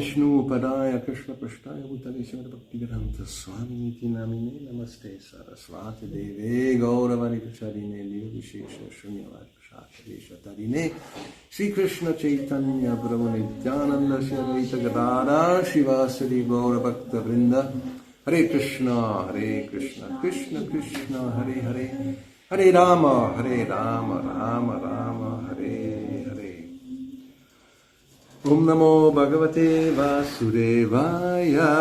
Vishnu Padaya Krishna Prashtaya Bhutale Srimad Bhakti-vedanta Swami Niti Namine Namaste Saraswati Deve Gauravani Pracharine Liva Vishesha Shunyavad Prashatadesha Tarine Sri Krishna Chaitanya Prabhu Nityananda Shri Advaita Gadadhar Shivasadi Gaura Bhakta Vrinda Hare Krishna Krishna Krishna Hare Hare Hare Rama Rama Rama Hare Hare Om Namo Bhagavate Vasudevaya.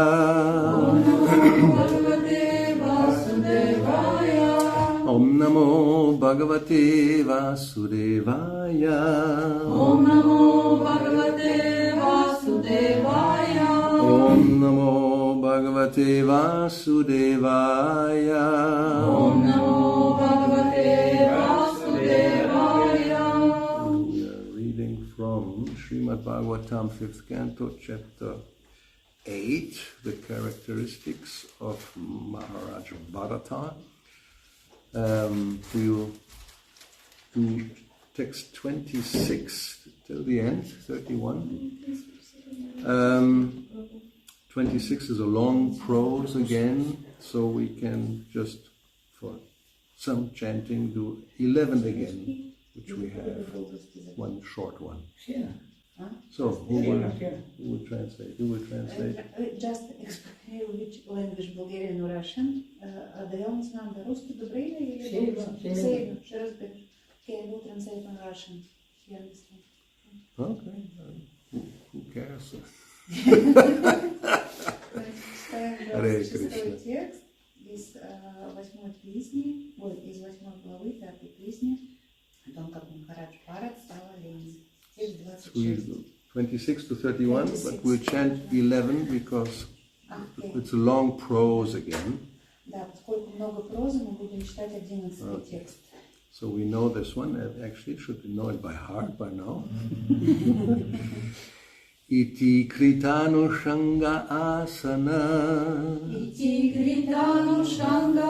Om Namo Bhagavate Vasudevaya. Om Namo Bhagavate Vasudevaya. Om Namo Bhagavate Vasudevaya. Om Namo Bhagavate Vasudevaya. We are reading from Srimad Bhagavatam, 5th Canto, Chapter 8, the characteristics of Maharaja Bharata. We'll do text 26 till the end, 31. 26 is a long prose again, so we can just, for some chanting, do 11 again, which we have, one short one. So, who will translate? Just explain which language, Bulgarian or Russian. The young man, the Ruski, the Braille, okay, I will translate on Russian. You understand? Okay, who cares? Hare Krishna. Текст из 8 песни, из 8 главы 5 песни, о том, как Махарадж Бхарат стал оленем. 26 to 31, but we'll chant 11 because it's a long prose again. Да, поскольку много прозы, мы будем читать 11 текст. So we know this one, actually should know it by heart by now. Iti kritano shanga asana. Iti kritano shanga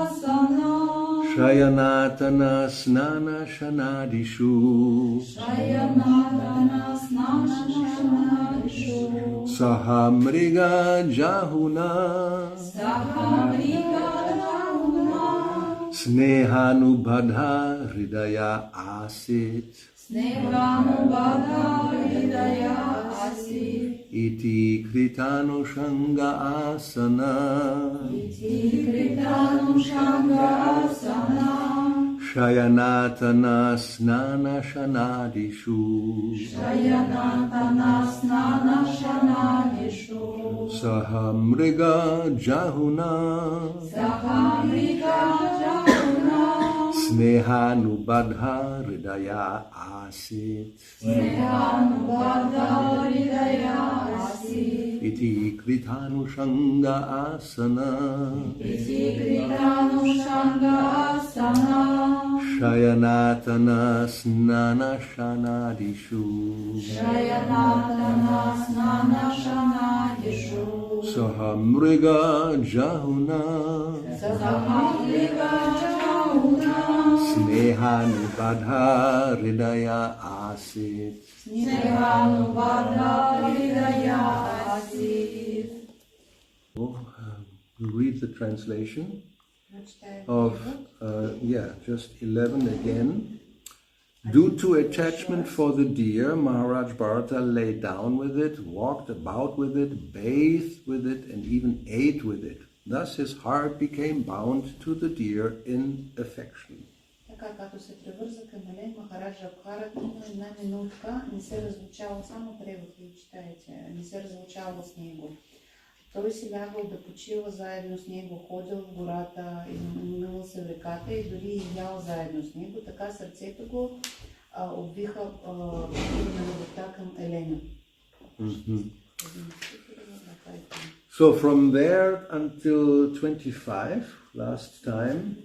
asana. Shayanatana snana shanadishu. Shayanatana snana shanadishu. Sahamriga jahuna. Sahamriga jahuna. Snehanubadha hridaya asit. Snehanubadha hridaya asit. Iti kritano shanga asana. Iti kritano shanga asana. Shayanatana snana shanadishu. Shayanatana snana shanadishu. Sahamriga jahuna. Sahamriga jahuna. Snehanubadha hridaya asit. Snehanubadha hridaya asit. Iti kritanu shanga asana. Iti kritanu shanga asana. Shayanatana snana shanadishu. Shayanatana snana shanadishu. Sahamriga jahuna. Sahamriga jahuna. Snehanubadha hridaya asit. Snehanubadha hridaya asit. We read the translation of, just 11 again. Due to attachment for the deer, Maharaj Bharata lay down with it, walked about with it, bathed with it, and even ate with it. Thus his heart became bound to the deer in affection. Така като се привърза към елен, Махараджа Бхарат една минутка не се разлучава, само превод ви читаете, не се разлучава с него. Той си лягал да почива заедно с него, ходил в гората, мил се в реката и дори изял заедно с него. Така сърцето го обвиха на любовта към Елена. So from there until 25, last time,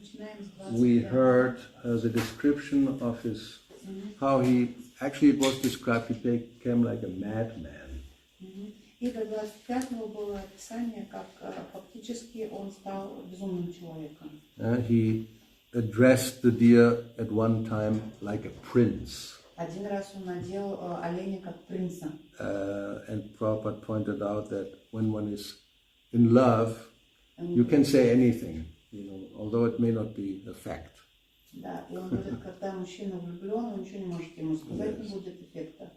we heard the description of his, how he, actually it was described, he became like a madman. И до 25-го было описание, как фактически он стал безумным человеком. He addressed the deer at one time like a prince. Один раз он надел оленя как принца. And Prabhupada pointed out that when one is in love, you can say anything, although it may not be a fact. Да, и он говорит, когда мужчина влюблен, он ничего не может ему сказать, не будет эффекта.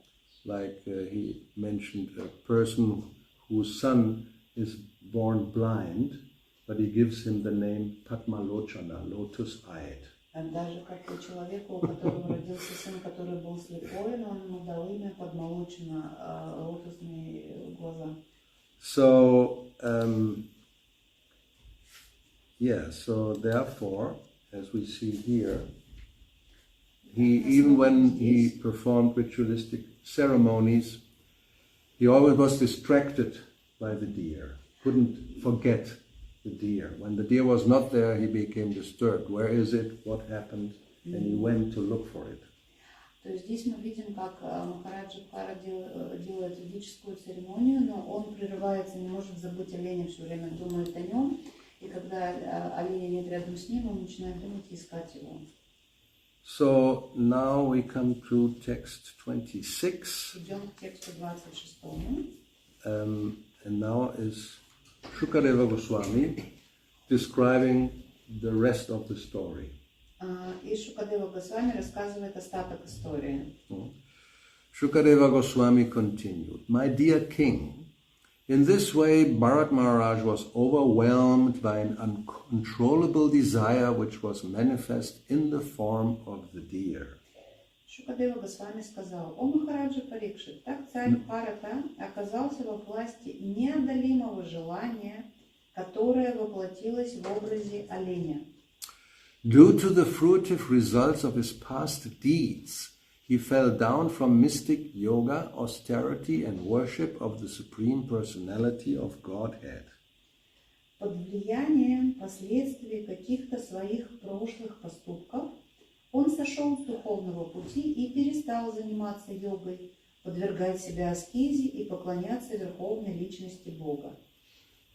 Like he mentioned a person whose son is born blind, but he gives him the name Padmalochana, lotus-eyed. Даже как у человека, у которого родился сын, который был слепой, но он ему дал имя Падмалочина, лотосные глаза. So, so therefore, as we see here, even when he performed ritualistic ceremonies, he always was distracted by the deer, couldn't forget the deer. When the deer was not there, he became disturbed. Where is it? What happened? And he went to look for it. То есть здесь мы видим, как Махараджа Бхара делает ведическую церемонию, но он прерывается, не может забыть оленя, все время думает о нем, и когда оленя нет рядом с ним, он начинает думать и искать его. So now we come to text 26. Идем к тексту 26. And now is Shukadeva Goswami describing the rest of the story. И Шукадева Госвами рассказывает остаток истории. Shukadeva Goswami continued, "My dear king, in this way Bharat Maharaj was overwhelmed by an uncontrollable desire which was manifest in the form of the deer." Шукадева Госвами сказал: «О Махараджа Парикшит, так царь Бхарата оказался во власти неодолимого желания, которое воплотилось в образе оленя. Due to the fruitive results of his past deeds, he fell down from mystic yoga, austerity and worship of the Supreme Personality of Godhead. Под влиянием последствий каких-то своих прошлых поступков он сошел с духовного пути и перестал заниматься йогой, подвергать себя аскезе и поклоняться верховной личности Бога.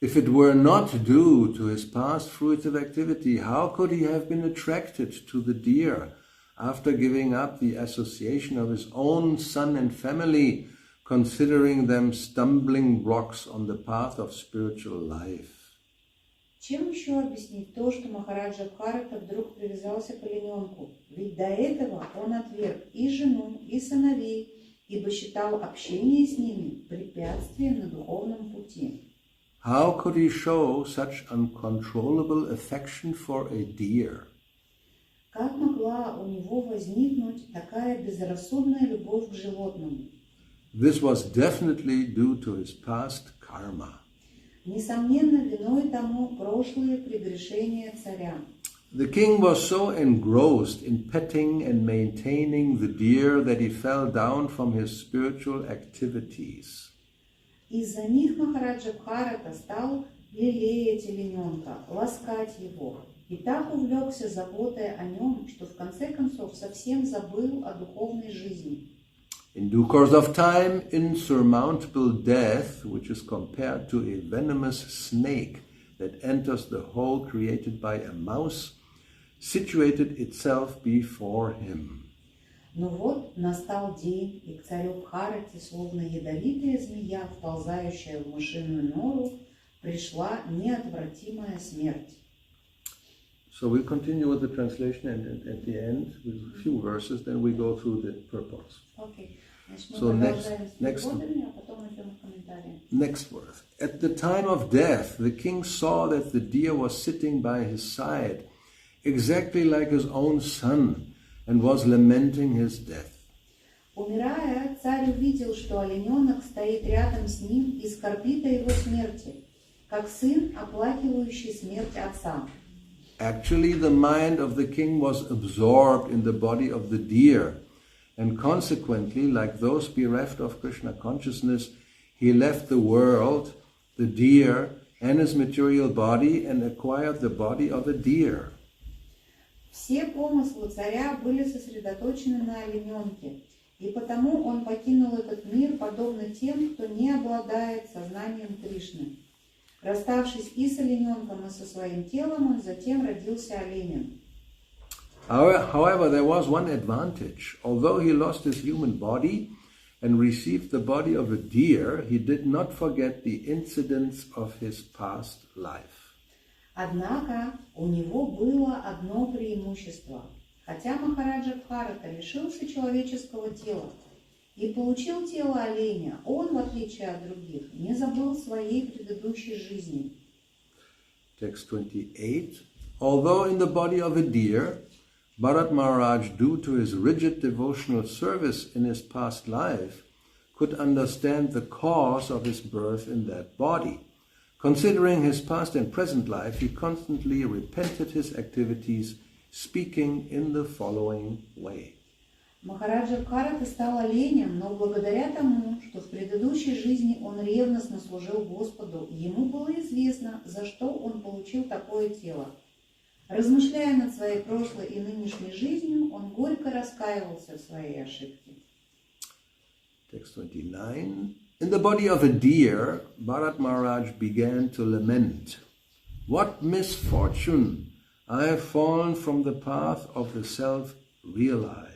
If it were not due to his past fruitive activity, how could he have been attracted to the deer after giving up the association of his own son and family, considering them stumbling blocks on the path of spiritual life? Чем еще объяснить то, что Махараджа Бхарата вдруг привязался к олененку? Ведь до этого он отверг и жену, и сыновей, ибо считал общение с ними препятствием на духовном пути. How could he show such uncontrollable affection for a deer? Как могла у него возникнуть такая безрассудная любовь к животному? This was definitely due to his past karma. Несомненно, виной тому прошлые прегрешения царя. The king was so engrossed in petting and maintaining the deer that he fell down from his spiritual activities. Из-за них Махараджа Бхарата стал лелеять олененка, ласкать его, и так увлекся заботой о нем, что в конце концов совсем забыл о духовной жизни. In due course of time, insurmountable death, which is compared to a venomous snake that enters the hole created by a mouse, situated itself before him. Но вот настал день, и к царю Бхарате, словно ядовитая змея, вползающая в мышиную нору, пришла неотвратимая смерть. So we'll continue with the translation, and at the end, with a few verses, then we go through the purport. Okay. So next verse. At the time of death, the king saw that the deer was sitting by his side, exactly like his own son, and was lamenting his death. Умирая, царь увидел, что олененок стоит рядом с ним и скорбит о его смерти, как сын, оплакивающий смерть отца. Actually, the mind of the king was absorbed in the body of the deer, and consequently, like those bereft of Krishna consciousness, he left the world, the deer, and his material body, and acquired the body of a deer. Все помыслы царя были сосредоточены на олененке, и потому он покинул этот мир, подобно тем, кто не обладает сознанием Кришны. Расставшись и с олененком, и со своим телом, он затем родился оленем. However, there was one advantage. Although he lost his human body and received the body of a deer, he did not forget the incidents of his past life. Однако у него было одно преимущество. Хотя Махараджа Бхарата лишился человеческого тела и получил тело оленя, он, в отличие от других, не забыл своей предыдущей жизни. Text 28. Although in the body of a deer, Bharat Maharaj, due to his rigid devotional service in his past life, could understand the cause of his birth in that body. Considering his past and present life, he constantly repented his activities, speaking in the following way. Махараджа Бхарата стал оленем, но благодаря тому, что в предыдущей жизни он ревностно служил Господу, ему было известно, за что он получил такое тело. Размышляя над своей прошлой и нынешней жизнью, он горько раскаивался в своей ошибке. Text 29. In the body of a deer, Bharat Maharaj began to lament. What misfortune! I have fallen from the path of the self-realized.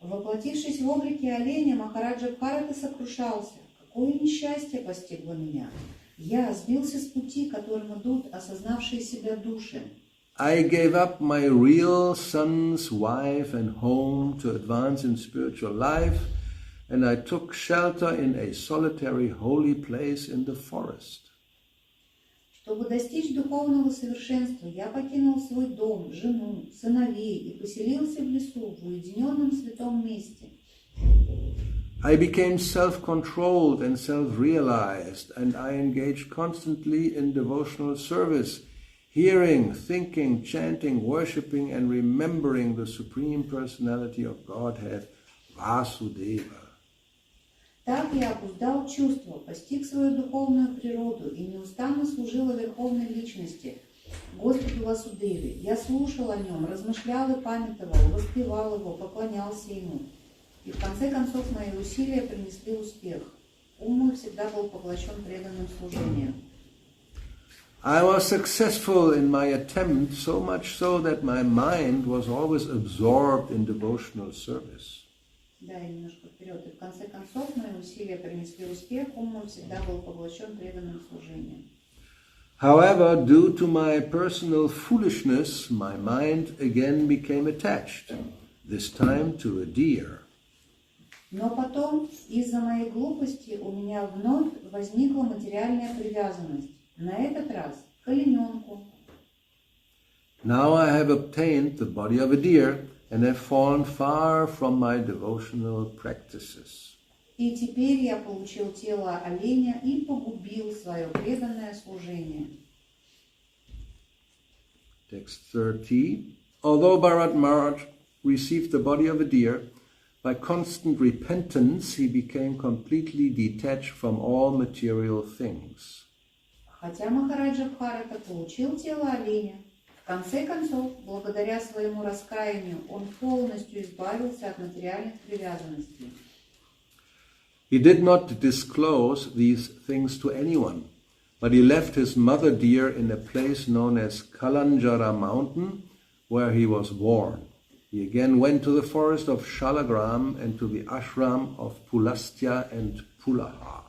Воплотившись в облике оленя, Махараджа Бхарата сокрушался. Какое несчастье постигло меня! Я сбился с пути, которым идут осознавшие себя души. I gave up my real son's wife and home to advance in spiritual life, and I took shelter in a solitary holy place in the forest. Чтобы достичь духовного совершенства, я покинул свой дом, жену, сыновей и поселился в лесу, в уединенном святом месте. I became self-controlled and self-realized, and I engaged constantly in devotional service, hearing, thinking, chanting, worshipping, and remembering the Supreme Personality of Godhead, Vasudeva. Так я обуздал чувства, постиг свою духовную природу и неустанно служила Верховной Личности, Господу Васудеве. Я слушал о нем, размышлял и памятовал, воспевал его, поклонялся ему. И в конце концов мои усилия принесли успех. Ум мой всегда был поглощен преданным служением. I was successful in my attempt, so much so that my mind was always absorbed in devotional service. Да, я немножко вперед. И в конце концов мои усилия принесли успех, ум мой всегда был поглощен преданным служением. However, due to my personal foolishness, my mind again became attached, this time to a deer. Но потом, из-за моей глупости, у меня вновь возникла материальная привязанность. На этот раз к олененку. Now I have obtained the body of a deer and have fallen far from my devotional practices. И теперь я получил тело оленя и погубил свое преданное служение. Text 30. Although Bharat Maharaj received the body of a deer, by constant repentance he became completely detached from all material things. Хотя Махараджа Бхарата получил тело оленя, в конце концов, благодаря своему раскаянию, он полностью избавился от материальных привязанностей. He did not disclose these things to anyone, but he left his mother deer in a place known as Kalanjara mountain, where he was born. He again went to the forest of Shalagram and to the ashram of Pulastya and Pulaha.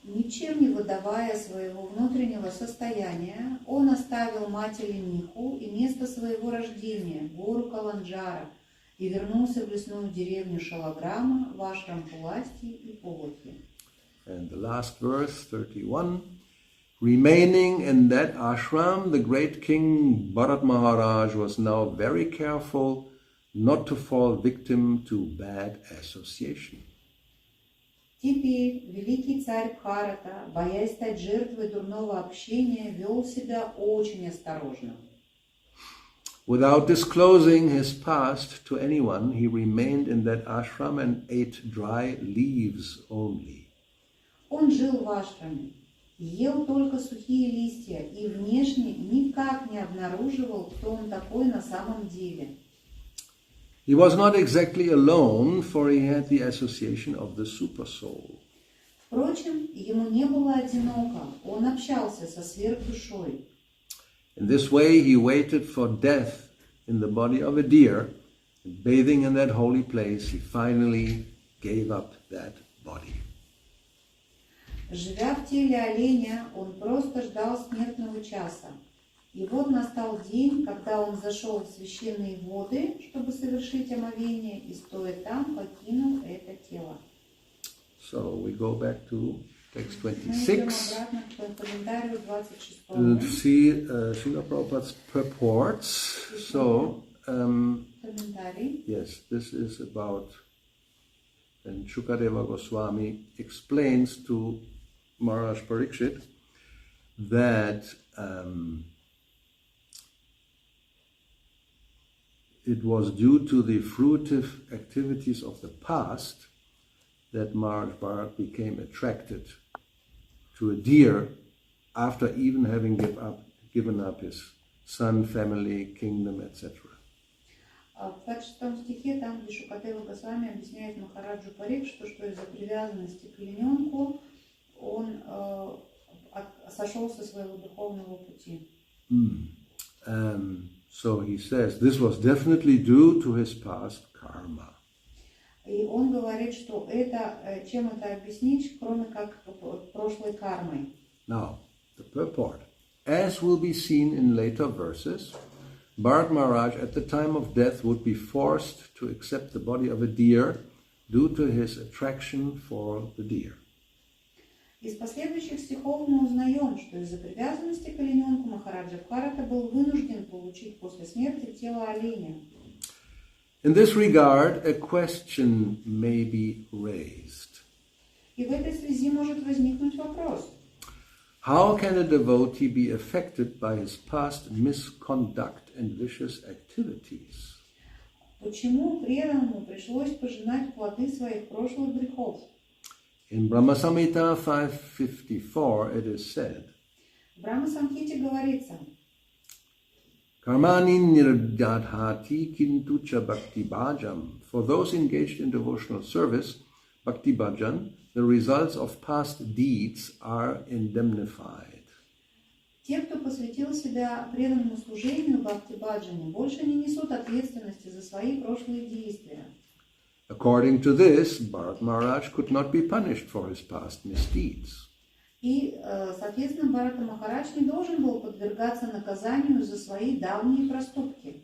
Ничем не выдавая своего внутреннего состояния, он оставил мать олениху и место своего рождения, гору Каланджара, и вернулся в лесную деревню Шалаграма, в ашрам Пуласти и Пулахи. And the last verse, 31. Remaining in that ashram, the great king Bharat Maharaj was now very careful not to fall victim to bad association. Теперь великий царь Бхарата, боясь стать жертвой дурного общения, вел себя очень осторожно. Without disclosing his past to anyone, he remained in that ashram and ate dry leaves only. Он жил в ашраме, ел только сухие листья и внешне никак не обнаруживал, кто он такой на самом деле. He was not exactly alone, for he had the association of the supersoul. Впрочем, ему не было одиноко, он общался со сверхдушой. In this way he waited for death in the body of a deer, and bathing in that holy place, he finally gave up that body. Живя в теле оленя, он просто ждал смертного часа. И вот настал день, когда он зашел в священные воды, чтобы совершить омовение, и стоя там, покинул это тело. So we go back to text Мы идем 26 обратно к комментарию to 26. see Srila Prabhupada's purports. So, Комментарий. yes, this is about when Shukadeva Goswami explains to Maharaj Parikshit that it was due to the fruitive activities of the past that Maharaj Bharata became attracted to a deer after even having given up his son, family, kingdom, etc. В 26 стихе, там, где Шукадева Госвами объясняет Махараджу Парикшиту, что из-за привязанности к олененку он сошел со своего духовного пути. So he says this was definitely due to his past karma. И он говорит, что это, чем это объяснить, кроме как прошлой кармой. Now, the purport. As will be seen in later verses, Bharat Maharaj at the time of death would be forced to accept the body of a deer due to his attraction for the deer. Из последующих стихов мы узнаем, что из-за привязанности к олененку Махараджа Бхарата был вынужден получить после смерти тело оленя. In this regard, a question may be raised. И в этой связи может возникнуть вопрос. How can a devotee be affected by his past misconduct and vicious activities? Почему преданному пришлось пожинать плоды своих прошлых грехов? In Brahma Samhita 554 it is said, В Брахма-самхите говорится, Karmani nirdadhati kintu cha bhakti bhajam. For those engaged in devotional service, bhakti bhajan, the results of past deeds are indemnified. те, кто посвятил себя преданному служению бхакти-баджане, больше не несут ответственности за свои прошлые действия. According to this, Bharat Maharaj could not be punished for his past misdeeds. И, соответственно, Бхарата Махарадж не должен был подвергаться наказанию за свои давние проступки.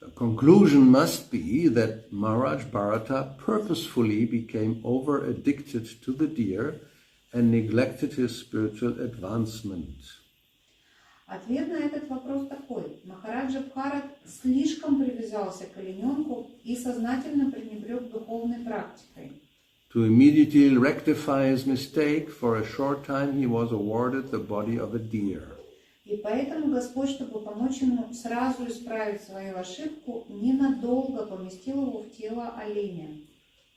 The conclusion must be that Maharaj Bharata purposefully became over-addicted to the deer and neglected his spiritual advancement. Ответ на этот вопрос такой. Махараджа Бхарат слишком привязался к олененку и сознательно пренебрег духовной практикой. To immediately rectify his mistake, for a short time he was awarded the body of a deer. И поэтому Господь, чтобы помочь ему сразу исправить свою ошибку, ненадолго поместил его в тело оленя.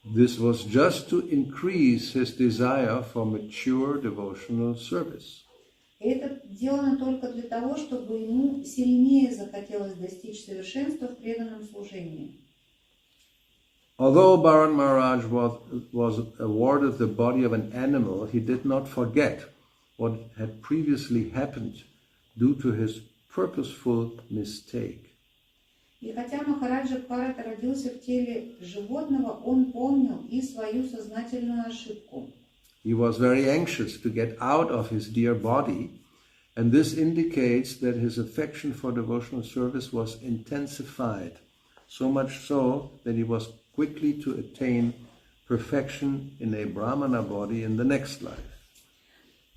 This was just to increase his desire for mature devotional service. Это сделано только для того, чтобы ему сильнее захотелось достичь совершенства в преданном служении. Although Bharat Maharaj was awarded the body of an animal, he did not forget what had previously happened due to his purposeful mistake. И хотя Махараджа Бхарата родился в теле животного, он помнил и свою сознательную ошибку. He was very anxious to get out of his dear body, and this indicates that his affection for devotional service was intensified, so much so that he was quickly to attain perfection in a Brahmana body in the next life.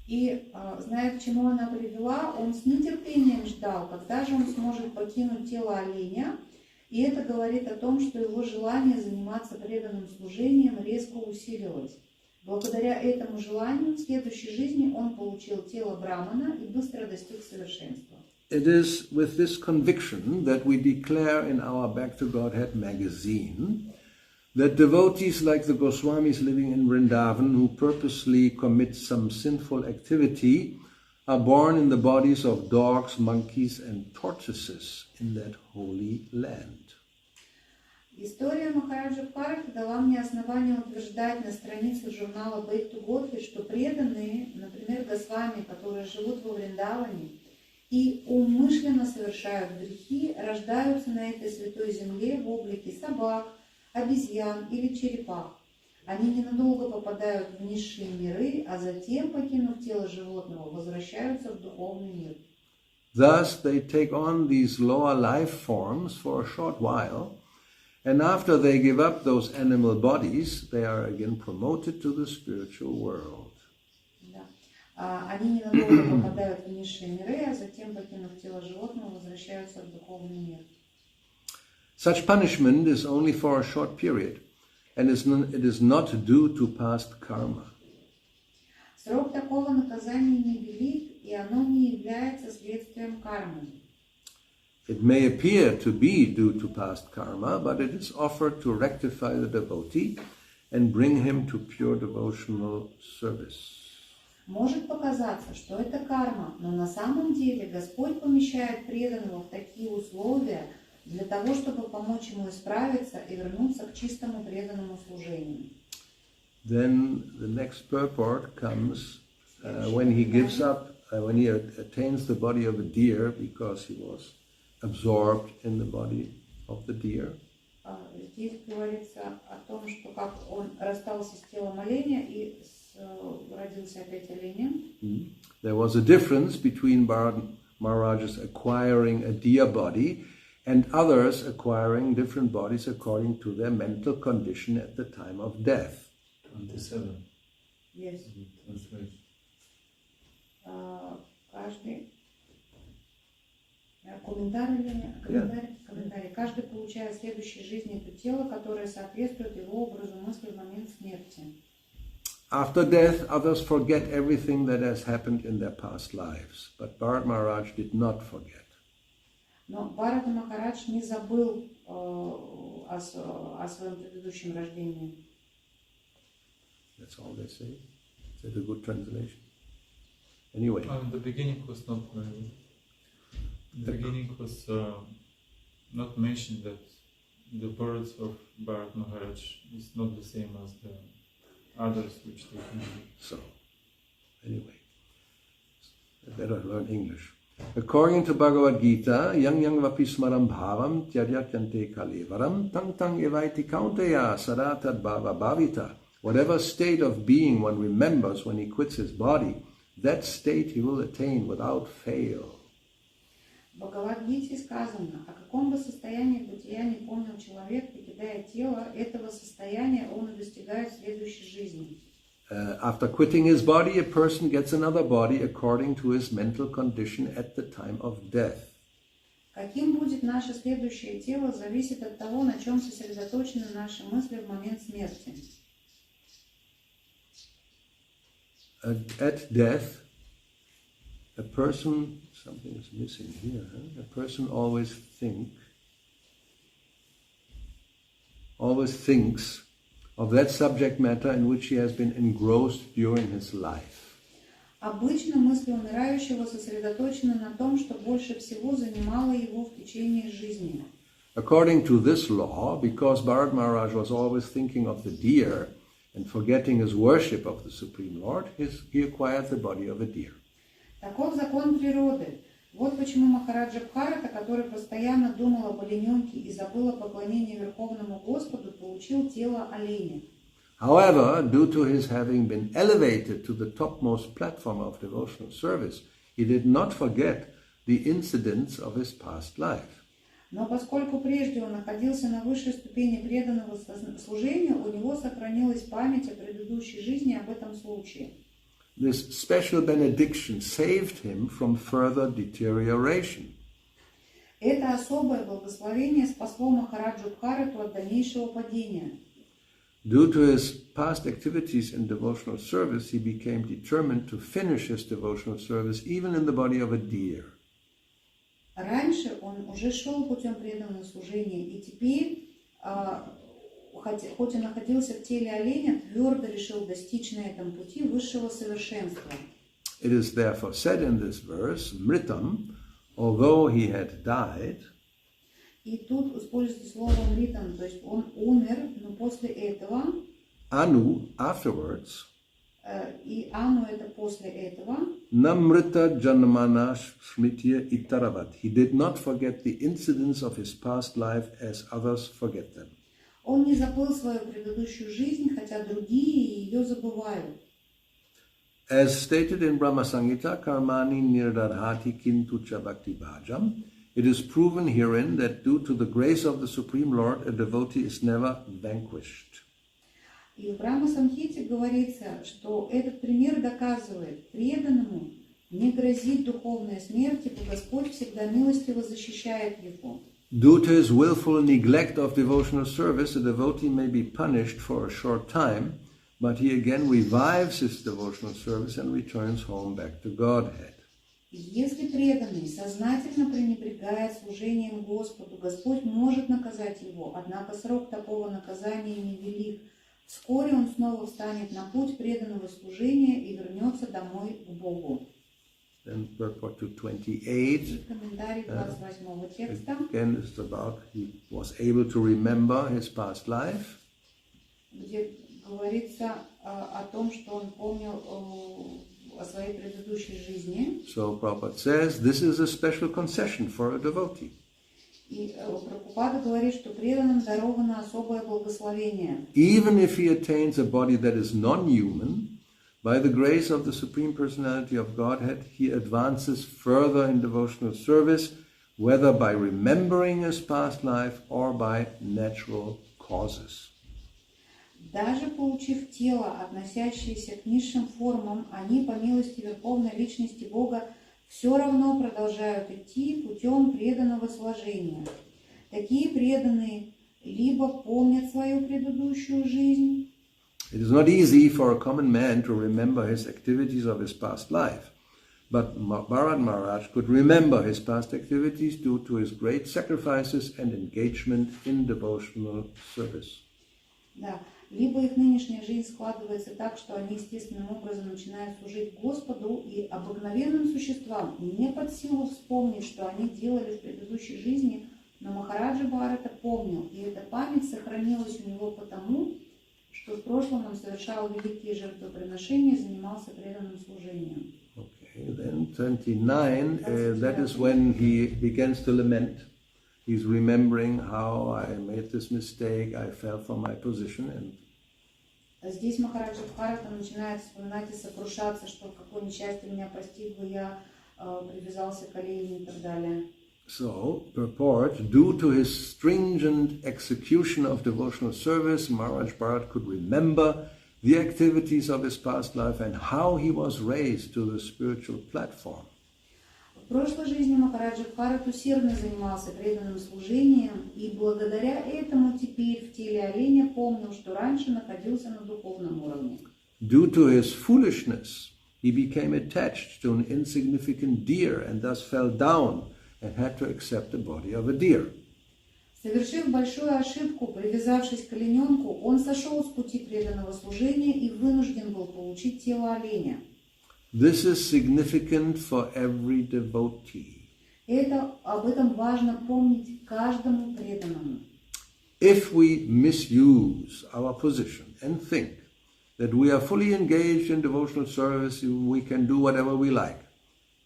И, зная, к чему она привела, он с нетерпением ждал, когда же он сможет покинуть тело оленя, и это говорит о том, что его желание заниматься преданным служением резко усилилось. Благодаря этому желанию в следующей жизни он получил тело Брамана и быстро достиг совершенства. It is with this conviction that we declare in our Back to Godhead magazine that devotees like the Goswamis living in Vrindavan who purposely commit some sinful activity are born in the bodies of dogs, monkeys and tortoises in that holy land. История Махараджа Бхарата дала мне основание утверждать на странице журнала Back to Godhead, что преданные, например, Госвами, которые живут во Вриндаване и умышленно совершают грехи, рождаются на этой святой земле в облике собак, обезьян или черепах. Они ненадолго попадают в низшие миры, а затем, покинув тело животного, возвращаются в духовный мир. Thus, they take on these lower life forms for a short while, and after they give up those animal bodies, they are again promoted to the spiritual world. Да. Они ненадолго попадают в низшие миры, а затем, покинув тело животного, возвращаются в духовный мир. Such punishment is only for a short period, and it is not due to past karma. Срок такого наказания невелик, и оно не является следствием кармы. It may appear to be due to past karma, but it is offered to rectify the devotee and bring him to pure devotional service. Может показаться, что это карма, но на самом деле Господь помещает преданного в такие условия для того, чтобы помочь ему исправиться и вернуться к чистому преданному служению. Then the next purport comes when he gives up, when he attains the body of a deer because he was absorbed in the body of the deer. Здесь говорится о том, что как он расстался с телом оленя и родился опять оленем. There was a difference between Maharajas acquiring a deer body and others acquiring different bodies according to their mental condition at the time of death. 27. Yes. Translation. Каждый комментарий. Каждый получает в следующей жизни то тело, которое соответствует его образу мысли в момент смерти. After death, others forget everything that has happened in their past lives, but Bharata Maharaj did not forget. Но Бхарата Махарадж не забыл о своем предыдущем рождении. That's all they say. Is that a good translation? Anyway. The beginning was not very good. The beginning was not mentioned that the birds of Bharata Maharaj is not the same as the others which they can do. So, anyway, I better learn English. According to Bhagavad Gita, yang vapi smaram bhavam tyadyate kalevaram tang tang evaiti kaunteya sadatad bhava bhavita. Whatever state of being one remembers when he quits his body, that state he will attain without fail. В Бхагавад-гите сказано, о каком бы состоянии бытия не помнил человек, покидая тело, этого состояния он и достигает в следующей жизни. After quitting his body, a person gets another body according to his mental condition at the time of death. Каким будет наше следующее тело, зависит от того, на чем сосредоточены наши мысли в момент смерти. At death, a person, something is missing here, a person always thinks of that subject matter in which he has been engrossed during his life. Обычно мысли умирающего сосредоточены на том, что больше всего занимало его в течение жизни. According to this law, because Bharata Maharaj was always thinking of the deer and forgetting his worship of the Supreme Lord, he acquired the body of a deer. Таков закон природы. Вот почему Махараджа Бхарата, который постоянно думал об олененке и забыл о поклонении Верховному Господу, получил тело оленя. However, due to his having been elevated to the topmost platform of devotional service, he did not forget the incidents of his past life. Но поскольку прежде он находился на высшей ступени преданного служения, у него сохранилась память о предыдущей жизни об этом случае. This special benediction saved him from further deterioration. Это особое благословение спасло Махараджу Бхарату от дальнейшего падения. Due to his past activities in devotional service, he became determined to finish his devotional service even in the body of a deer. Раньше он уже шел путем преданного служения, и теперь, хоть и находился в теле оленя, твердо решил достичь на этом пути высшего совершенства. It is therefore said in this verse, Mritam, although he had died, и тут используется слово мритам, то есть он умер, но после этого Anu, afterwards, И Ану это после этого. Namrita janmana smritya itaravat. He did not forget the incidents of his past life as others forget them. Он не забыл свою предыдущую жизнь, хотя другие ее забывают. As stated in Brahma Samhita, karmani nirdadhati kintu cha bhakti bhajam, it is proven herein that due to the grace of the Supreme Lord, a devotee is never vanquished. И в Брахма Самхите говорится, что этот пример доказывает, преданному не грозит духовная смерть, ибо Господь всегда милостиво защищает его. Due to his willful neglect of devotional service, a devotee may be punished for a short time, but he again revives his devotional service and returns home back to Godhead. Если преданный сознательно пренебрегает служением Господу, Господь может наказать его, однако срок такого наказания невелик. Вскоре он снова встанет на путь преданного служения и вернется домой к Богу. Then purport to 28. Комментарий 28 текста. Again, it's about he was able to remember his past life. Где говорится о том, что он помнил о своей предыдущей жизни. So Prabhupada says this is a special concession for a devotee. И Прабхупада говорит, что преданным даровано особое благословение. Even if he attains a body that is non-human, by the grace of the Supreme Personality of Godhead, he advances further in devotional service, whether by remembering his past life or by natural causes. Даже получив тело, относящееся к низшим формам, они, по милости Верховной Личности Бога, все равно продолжают идти путем преданного сложения. Такие преданные либо помнят свою предыдущую жизнь. It is not easy for a common man to remember his activities of his past life, but Bharata Maharaj could remember his past activities due to his great sacrifices and engagement in devotional service. Да. Либо их нынешняя жизнь складывается так, что они естественным образом начинают служить Господу, и обыкновенным существам не под силу вспомнить, что они делали в предыдущей жизни, но Махараджа Бхарата помнил, и эта память сохранилась у него потому, что в прошлом он совершал великие жертвоприношения, занимался преданным служением. Okay, then 29, that is when he begins to lament. He's remembering how I made this mistake, I fell from my position. And здесь Махараджа Бхарата начинает вспоминать и сокрушаться, что какое несчастье меня постигло, я привязался к оленю и так далее. So, purport, due to his stringent execution of devotional service, Maharaj Bharat could remember the activities of his past life and how he was raised to the spiritual platform. В прошлой жизни Махараджа Бхарат усердно занимался преданным служением, и благодаря этому теперь в теле оленя помнил, что раньше находился на духовном уровне. Due to his foolishness, he became attached to an insignificant deer and thus fell down and had to accept the body of a deer. Совершив большую ошибку, привязавшись к олененку, он сошел с пути преданного служения и вынужден был получить тело оленя. This is significant for every devotee. Об этом важно помнить каждому преданному. If we misuse our position and think that we are fully engaged in devotional service, we can do whatever we like,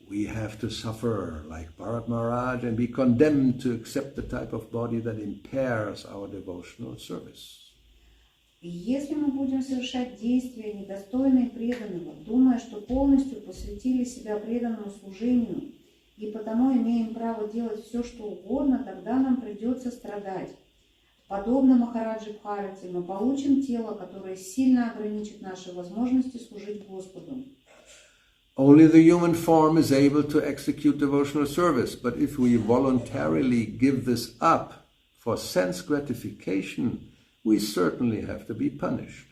we have to suffer like Bharata Maharaj and be condemned to accept the type of body that impairs our devotional service. Если мы будем совершать действия, недостойные преданного, думая, что полностью посвятили себя преданному служению, и потому имеем право делать все, что угодно, тогда нам придется страдать. Подобно Махараджи Бхарате, мы получим тело, которое сильно ограничит наши возможности служить Господу. Only the human form is able to execute devotional service, but if we voluntarily give this up for sense gratification, we certainly have to be punished.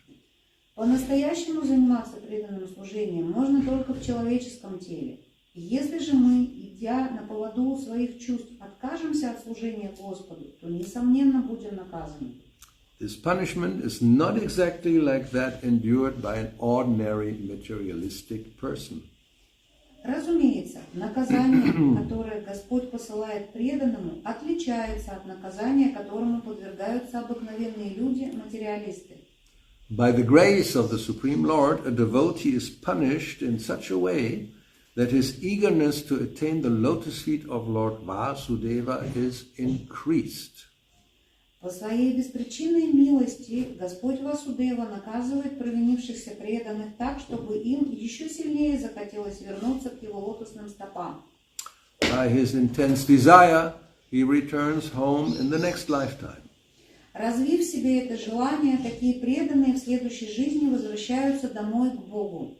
По-настоящему заниматься преданным служением можно только в человеческом теле. Если же мы, идя на поводу у своих чувств, откажемся от служения Господу, то, несомненно, будем наказаны. This punishment is not exactly like that endured by an ordinary materialistic person. Разумеется, наказание, которое Господь посылает преданному, отличается от наказания, которому подвергаются обыкновенные люди, материалисты. By the grace of the Supreme Lord, a devotee is punished in such a way that his eagerness to attain the lotus feet of Lord Vasudeva is increased. По своей беспричинной милости Господь Васудева наказывает провинившихся преданных так, чтобы им еще сильнее захотелось вернуться к его лотосным стопам. By his intense desire, he returns home in the next lifetime. Развив в себе это желание, такие преданные в следующей жизни возвращаются домой к Богу.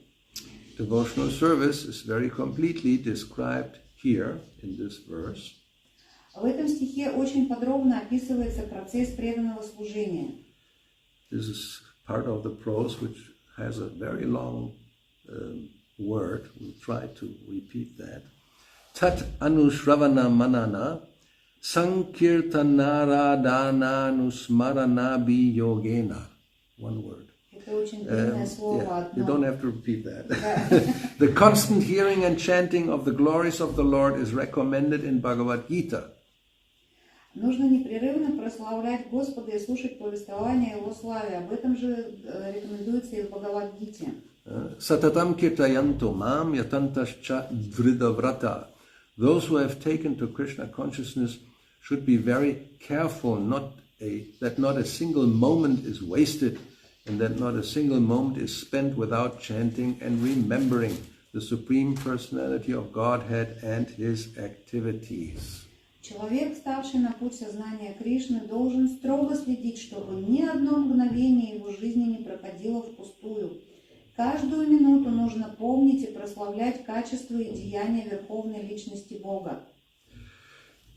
Devotional service is very completely described here in this verse. В этом стихе очень подробно описывается процесс преданного служения. This is part of the prose which has a very long word. We'll try to repeat that. Tat anushravana manana sankirtanaradana nusmaranabi yogena. One word. Это очень длинное слово. You don't have to repeat that. The constant hearing and chanting of the glories of the Lord is recommended in Bhagavad Gita. Нужно непрерывно прославлять Господа и слушать повествование Его славе. Об этом же рекомендуется и в Бхагавад-гите. Satatam kirtayanto mam yatantascha vridavrata. Those who have taken to Krishna consciousness should be very careful that not a single moment is wasted and that not a single moment is spent without chanting and remembering the Supreme Personality of Godhead and His activities. Человек, ставший на путь сознания Кришны, должен строго следить, чтобы ни одно мгновение его жизни не проходило впустую. Каждую минуту нужно помнить и прославлять качества и деяния Верховной Личности Бога.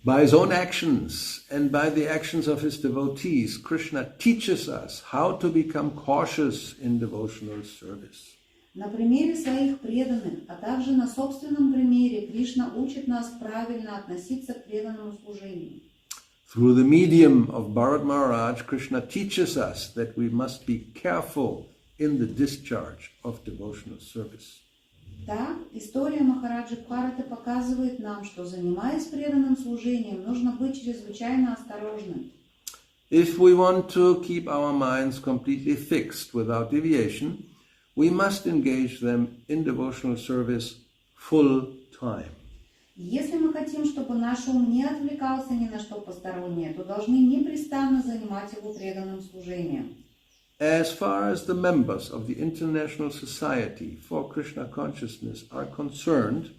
By his own actions and by the actions of his devotees, Krishna teaches us how to become cautious in devotional service. На примере своих преданных, а также на собственном примере, Кришна учит нас правильно относиться к преданному служению. Through the medium of Bharata Maharaj, Krishna teaches us that we must be careful in the discharge of devotional service. Так, история Махараджи Бхараты показывает нам, что, занимаясь преданным служением, нужно быть чрезвычайно осторожным. If we want to keep our minds completely fixed without deviation, we must engage them in devotional service full time. Если мы хотим, чтобы наш ум не отвлекался ни на что постороннее, то должны непрестанно занимать его преданным служением. As far as the members of the International Society for Krishna Consciousness are concerned,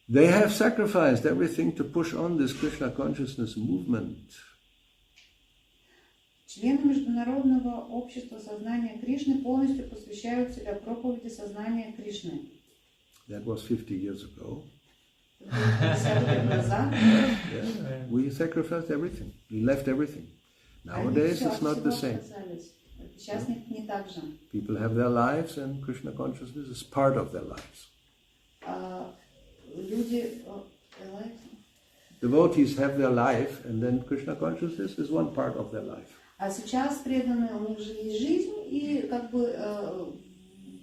they have sacrificed everything to push on this Krishna Consciousness movement. Члены Международного общества сознания Кришны полностью посвящают себя проповеди сознания Кришны. That was 50 years ago. 50 лет назад. Yeah. We sacrificed everything. We left everything. Nowadays it's not the same. Сейчас не так же. People have their lives and Krishna consciousness is part of their lives. Люди... Devotees have their life and then Krishna consciousness is one part of their life. А сейчас преданные, у них же есть жизнь, и как бы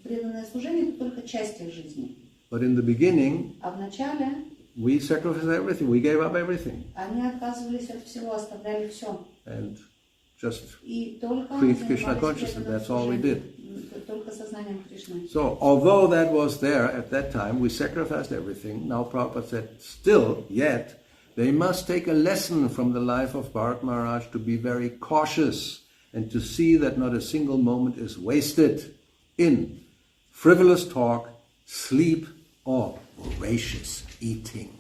преданное служение — это только часть их жизни. But in the beginning, а в начале we sacrificed everything. We gave up everything. Они отказывались от всего, оставляли все. And just И только preach Krishna consciousness. That's all we did. Только сознанием Кришны. So, although that was there at that time, we sacrificed everything. Now Prabhupada said, still, yet, they must take a lesson from the life of Bharata Maharaj to be very cautious and to see that not a single moment is wasted in frivolous talk, sleep, or voracious eating.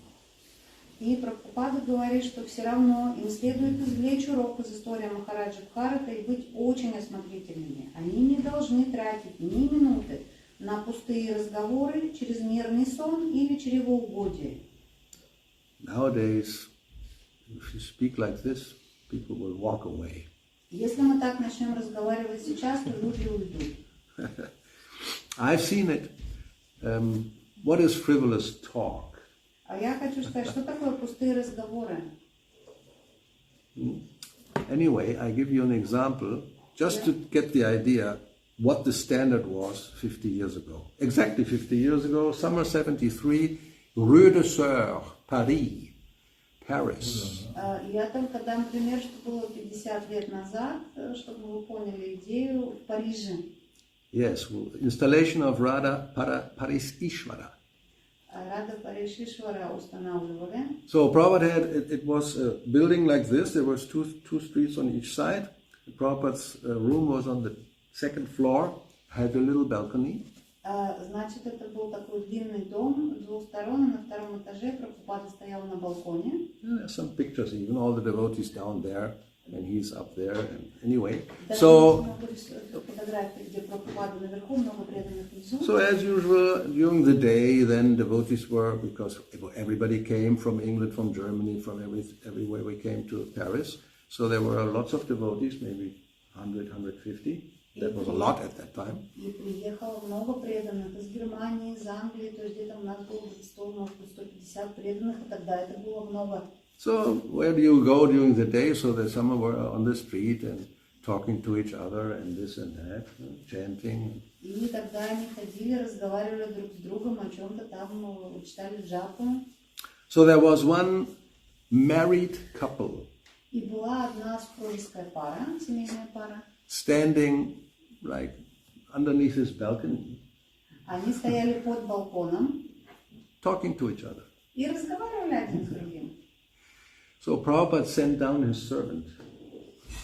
И Прабхупада говорит, что все равно им следует извлечь урок из истории Махараджи Бхарата и быть очень осмотрительными. Они не должны тратить ни минуты на пустые разговоры, чрезмерный сон или чревоугодие. Nowadays, if you speak like this, people will walk away. Если мы так начнем разговаривать сейчас, то люди уйдут. I've seen it. What is frivolous talk? А я хочу сказать, что такое пустые разговоры? Anyway, I give you an example just to get the idea what the standard was 50 years ago. Exactly 50 years ago, summer 73, Rue de Sœur, Paris. Paris. Я только дам пример, что было 50 лет назад, чтобы вы поняли идею в Париже. Yes, installation of Radha Paris Ishvara. Рада Паришишвара устанавливали. So Prabhupada had, it was a building like this, there was two streets on each side. Prabhupada's room was on the second floor, had a little balcony. Значит, это был такой длинный дом, двух сторон, и на втором этаже Прабхупада стоял на балконе. There's some pictures, even all the devotees down there, and he's up there. And anyway, so as usual, during the day, then devotees were, because everybody came from England, from Germany, from everywhere we came to Paris. So there were lots of devotees, maybe 100, 150. That was a lot at that time. И приехало много преданных из Германии, из Англии, то есть где-то у нас было 100, может быть, 150 преданных, и тогда это было много. So where do you go during the day? So that some were on the street and talking to each other and this and that, chanting. И тогда они ходили, разговаривали друг с другом о чем-то там, читали джапу. So there was one married couple. И была одна супружеская пара, семейная пара. Standing like underneath his balcony. Они стояли под балконом. Talking to each other. И разговаривали один с другим. So Prabhupada sent down his servant.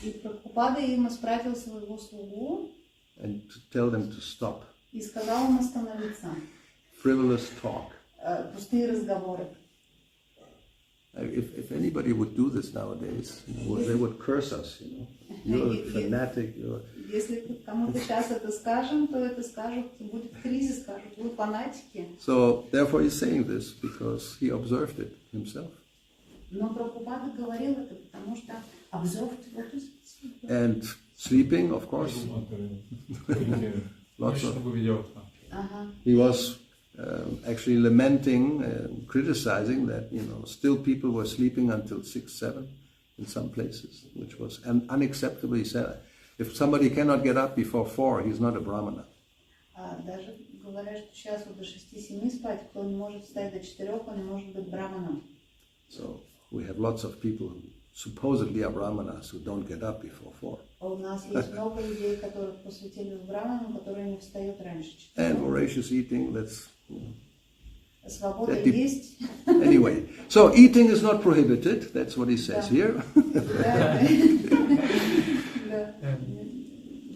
И Прабхупада им исправил своего слугу. And to tell them to stop. И сказал им остановиться. Frivolous talk. Пустые разговоры. If anybody would do this nowadays, they would curse us, You're a fanatic. Если кому-то сейчас это скажем, то это скажут, будет кризис, скажут, вы фанатики. So therefore he's saying this because he observed it himself. Но Прабхупада говорил это, потому что observed what is it? And sleeping, of course. Lots of. He was actually lamenting and criticizing that, still people were sleeping until 6, 7 in some places, which was unacceptable. He said, if somebody cannot get up before 4, he's not a Brahmana. Даже говорят, что сейчас вот до 6-7 спать, кто не может встать до 4, он не может быть браманом. So we have lots of people who supposedly are Brahmanas who don't get up before 4. У нас есть много людей, которых посвятили в браманам, которые не встают раньше 4. And voracious eating, that's... Свобода есть. Anyway, so eating is not prohibited, that's what he says here. Да,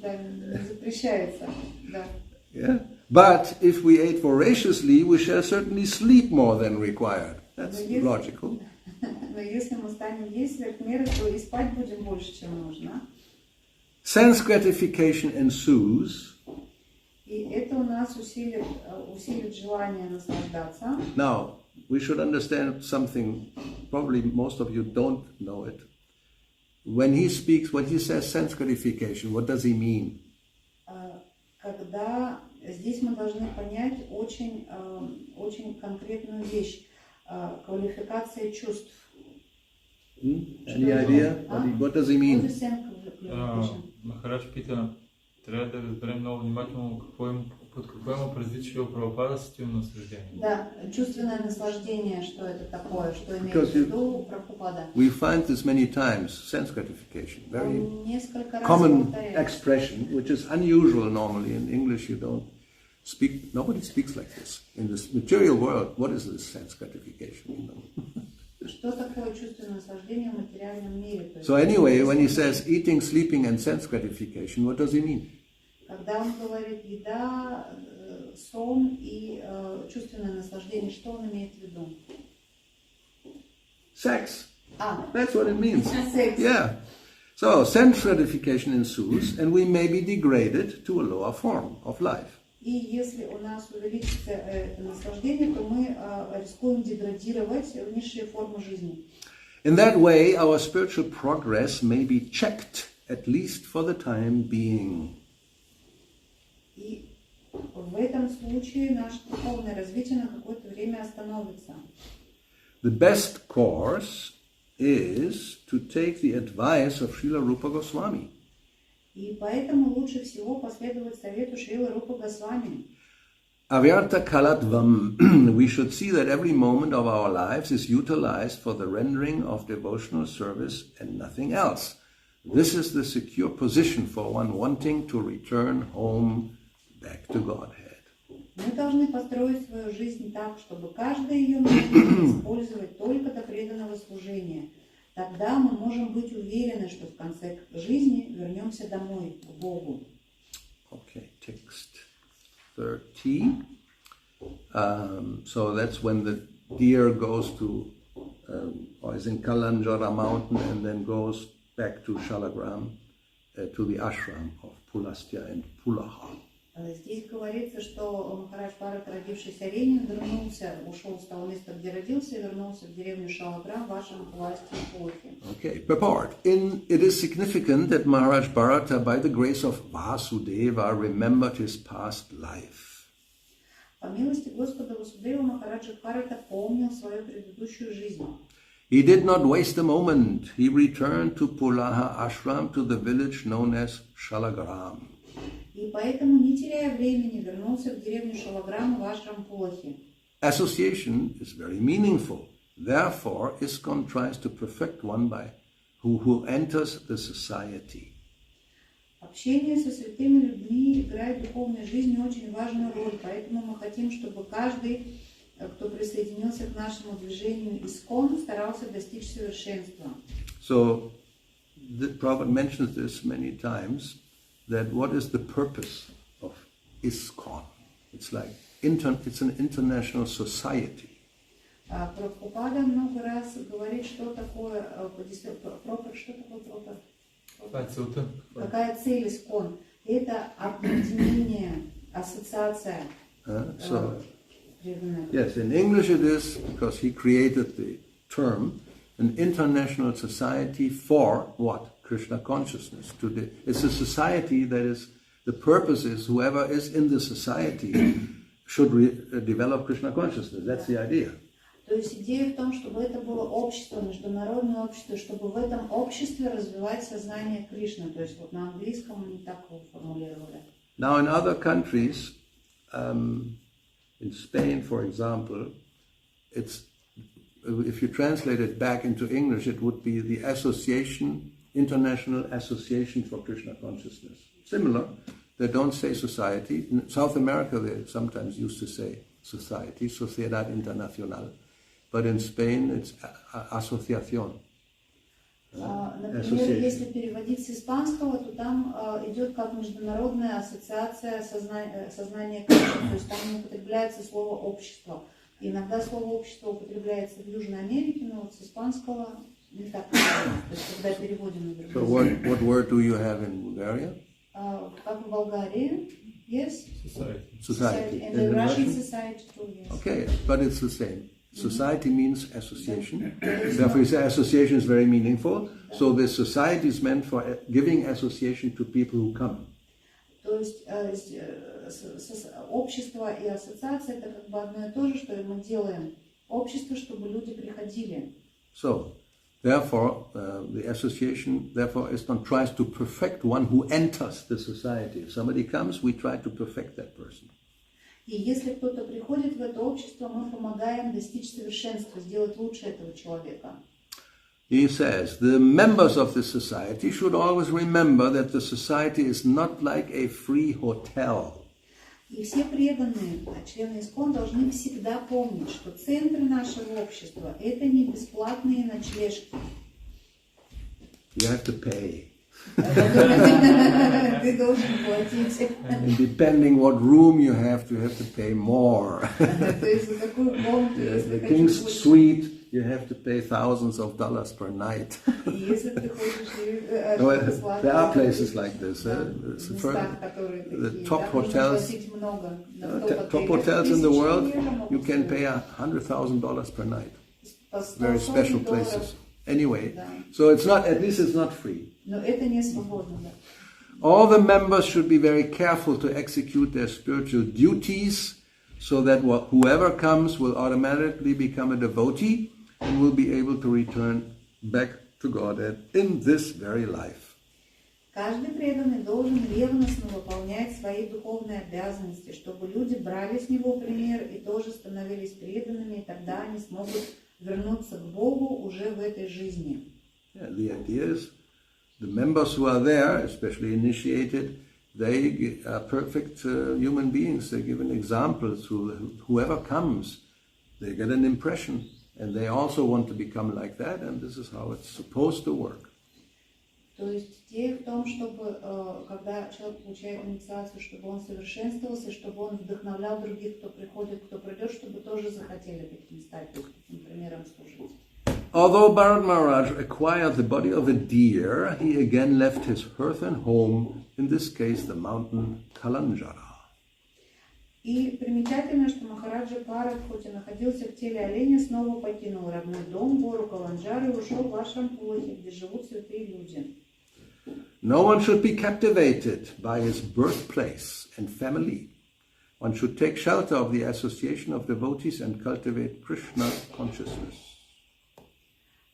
не запрещается, да. Yeah. But if we ate voraciously, we shall certainly sleep more than required. That's logical. Но если мы станем есть сверх меры, то и спать будем больше, чем нужно. Sense gratification ensues. И это у нас усилит желание наслаждаться. Now, we should understand something, probably most of you don't know it. When he speaks, when he says sense gratification, what does he mean? Когда здесь мы должны понять очень конкретную вещь. Квалификация чувств. Any idea? What does he mean? Махарадж пита, трябва да разберем много внимателно под какво има предвид Шрила Прабхупада стил наслаждение. Да, чувственное наслаждение, что это такое, что имеет в виду Прабхупада. We find this many times, sense gratification, very common expression, which is unusual normally. In English you don't speak, nobody speaks like this. In this material world, what is this sense gratification? Что такое чувственное наслаждение в материальном мире? So anyway, when he says eating, sleeping and sense gratification, what does he mean? Когда он говорит еда, сон и чувственное наслаждение, что он имеет в виду? Sex. That's what it means. Sex. Yeah. So sense gratification ensues, and we may be degraded to a lower form of life. И если у нас увеличится это наслаждение, то мы рискуем деградировать в низшие формы жизни. In that way, our spiritual progress may be checked, at least for the time being. И в этом случае наше духовное развитие на какое-то время остановится. The best course is to take the advice of Srila Rupa Goswami. И поэтому лучше всего последовать совету Шрилы Рупы Госвами. Avyarta kalatvam, we should see that every moment of our lives is utilized for the rendering of devotional service and nothing else. This is the secure position for one wanting to return home back to Godhead. Мы должны построить свою жизнь так, чтобы каждое ее мгновение использовать только до преданного служения. Тогда мы можем быть уверены, что в конце жизни вернемся домой, к Богу. Okay, text 30. So that's when the deer goes to, or is in Kalanjara mountain and then goes back to Shalagram, to the ashram of Pulastya and Pulaha. Здесь говорится, что Махарадж Бхарата, родившийся оленем, вернулся, ушел с того места, где родился, и вернулся в деревню Шалаграм, в вашем власти и Пулахе. Okay, purport. It is significant that Maharaj Bharata, by the grace of Vasudeva, remembered his past life. По милости Господа Васудева Махараджа Бхарата помнил свою предыдущую жизнь. He did not waste a moment. He returned to Pulaha ashram, to the village known as Shalagram. И поэтому, не теряя времени, вернулся в деревню Шалаграм в ашрам Пулахи. Association is very meaningful. Therefore, ISKCON tries to perfect one by who enters the society. Общение со святыми людьми играет в духовной жизни очень важную роль, поэтому мы хотим, чтобы каждый, кто присоединился к нашему движению ISKCON, старался достичь совершенства. So, the Prophet mentions this many times, that what is the purpose of ISKCON? It's like, it's an international society. Прабхупада много раз говорит, что такое пропад. Какая цель ISKCON? Это объединение, ассоциация. Yes, in English it is, because he created the term, an international society for what? Krishna consciousness. It's a society that is, the purpose is whoever is in the society should develop Krishna consciousness. That's the idea. То есть идея в том, чтобы это было общество, международное общество, чтобы в этом обществе развивать сознание Кришны. То есть вот на английском они так его формулировали. Now in other countries, in Spain, for example, it's, if you translate it back into English, it would be the Association, International Association for Krishna Consciousness. Similar, they don't say society. In South America, they sometimes used to say society, Sociedad Internacional. But in Spain, it's asociación. Например, если переводить с испанского, то там идет как международная ассоциация сознания Кришны. То есть там не употребляется слово «общество». Иногда слово «общество» употребляется в Южной Америке, но вот с испанского не так. То есть когда переводим на другой. So what word do you have in Bulgaria? Как в Болгарии? Yes? Society. And the Russian society too, yes. Okay, but it's the same. Society means association. Therefore, you say association is very meaningful. So the society is meant for giving association to people who come. То есть общество и ассоциация это как бы одно и то же, что мы делаем. Общество, чтобы люди приходили. So, therefore, the association, therefore, ISKCON tries to perfect one who enters the society. If somebody comes, we try to perfect that person. И если кто-то приходит в это общество, мы помогаем достичь совершенства, сделать лучше этого человека. He says, the members of the society should always remember that the society is not like a free hotel. И все преданные, члены ISKCON, должны всегда помнить, что центр нашего общества – это не бесплатные ночлежки. You have to pay. Ты должен платить. And depending what room you have to pay more. То есть за какую комнату, если The King's Suite, you have to pay thousands of dollars per night. Если ты хочешь There are places like this. The top hotels in the world, you can pay $100,000 per night. Very special places. Anyway, so it's not, at least it's not free. Но это не свободно, да. All the members should be very careful to execute their spiritual duties so that whoever comes will automatically become a devotee and will be able to return back to Godhead in this very life. Каждый преданный должен ревностно выполнять свои духовные обязанности, чтобы люди брали с него пример и тоже становились преданными, и тогда они смогут вернуться к Богу уже в этой жизни. Yeah, the idea is the members who are there, especially initiated, they are perfect human beings. They give an example to whoever comes. They get an impression, and they also want to become like that, and this is how it's supposed to work. То есть идея в том, чтобы, когда человек получает инициацию, чтобы он совершенствовался, чтобы он вдохновлял других, кто приходит, кто придет, чтобы тоже захотели таким стать, таким примером служить. Although Bharata Maharaj acquired the body of a deer, he again left his hearth and home, in this case the mountain Kalanjara. И примечательно, что Махараджа Бхарат, хоть и находился в теле оленя, снова покинул родной дом, гору Каланджар, и ушел в Ашрампулахи, где живут святые люди. No one should be captivated by his birthplace and family. One should take shelter of the association of devotees and cultivate Krishna consciousness.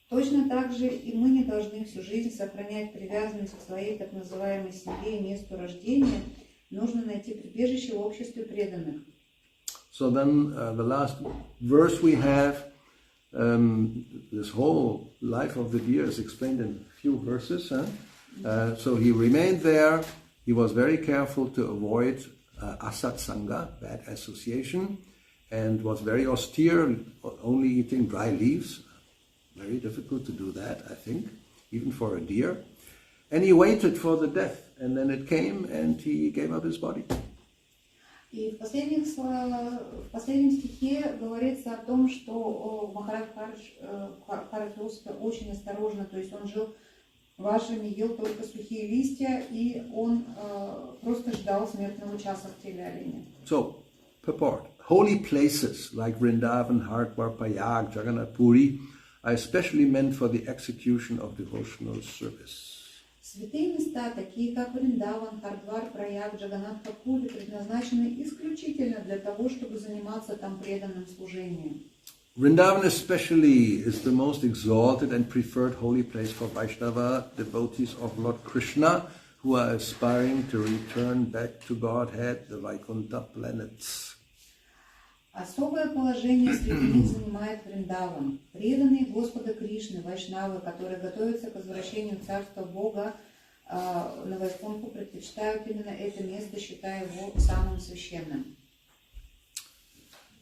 Точно так же и мы не должны всю жизнь сохранять привязанность к своей так называемой семье и месту рождения. Нужно найти прибежище в обществе преданных. So then the last verse we have, this whole life of the deer is explained in a few verses. So he remained there. He was very careful to avoid asat sangha, bad association, and was very austere, only eating dry leaves. Very difficult to do that, I think, even for a deer. And he waited for the death, and then it came, and he gave up his body. И в последнем стихе говорится о том, что Махарадж Бхарат вел себя очень осторожно, то есть он жил в ашраме, ел только сухие листья, и он просто ждал смертного часа в теле оленя. So, purport. Holy places like Vrindavan, Haridwar, Prayag, Jagannath Puri are especially meant for the execution of devotional service. Святые места, такие как Вриндаван, Хардвар, Праяг, Джаганнатха-Пури, предназначены исключительно для того, чтобы заниматься там преданным служением. Vrindavan especially is the most exalted and preferred holy place for Vaishnava devotees of Lord Krishna who are aspiring to return back to Godhead, the Vaikuntha planets. Особое положение среди них занимает Вриндаван. Преданные Господа Кришны, вайшнавы, которые готовятся к возвращению Царства Бога на Вайкунтху, предпочитают именно это место, считая его самым священным.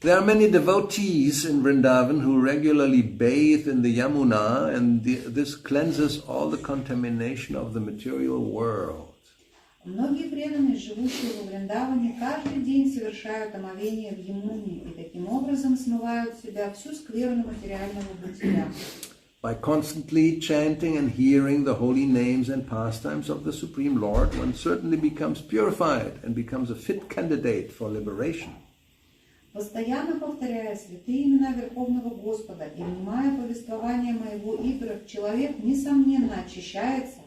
There are many devotees in Vrindavan who regularly bathe in the Yamuna, and this cleanses all the contamination of the material world. Многие преданные, живущие во Вриндаване, каждый день совершают омовение в Ямуне и таким образом смывают с себя всю скверну материального бытия. By constantly chanting and hearing the holy names and pastimes of the Supreme Lord, one certainly becomes purified and becomes a fit candidate for liberation. Постоянно повторяя святые имена Верховного Господа и внимая повествование моего игры, человек, несомненно, очищается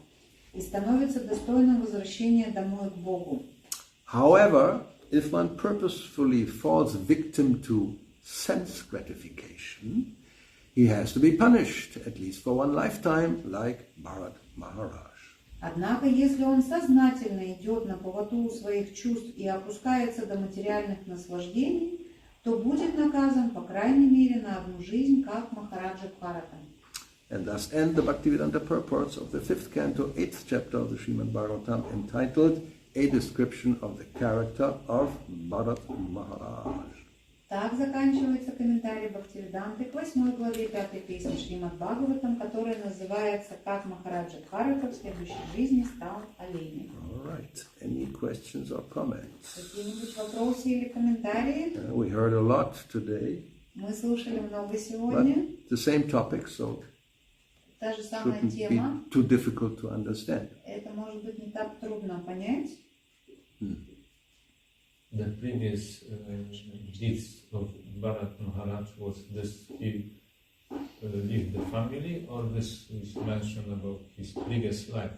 и становится достойным возвращения домой к Богу. However, if one purposefully falls victim to sense gratification, he has to be punished, at least for one lifetime, like Bharata Maharaj. Однако, если он сознательно идет на поводу своих чувств и опускается до материальных наслаждений, то будет наказан, по крайней мере, на одну жизнь, как Махараджа Бхарата. And thus end the Bhakti-yoga purports of the 5th canto, 8th chapter of the Srimad Bhagavatam, entitled A Description of the Character of Bharata Maharaj. Так заканчивается комментарий Бхактивиданты к 8 главе 5 песни Шримад Бхагаватам, которая называется «Как Махараджа Бхарата в следующей жизни стал оленем». All right. Any questions or comments? Какие-нибудь вопросы или комментарии? We heard a lot today. Мы слушали много сегодня. But the same topic, so Та же самая shouldn't be тема. too difficult to understand. Это может быть не так трудно понять. The previous deeds of Bharata Maharaj was this he lived the family, or this is mentioned about his previous life?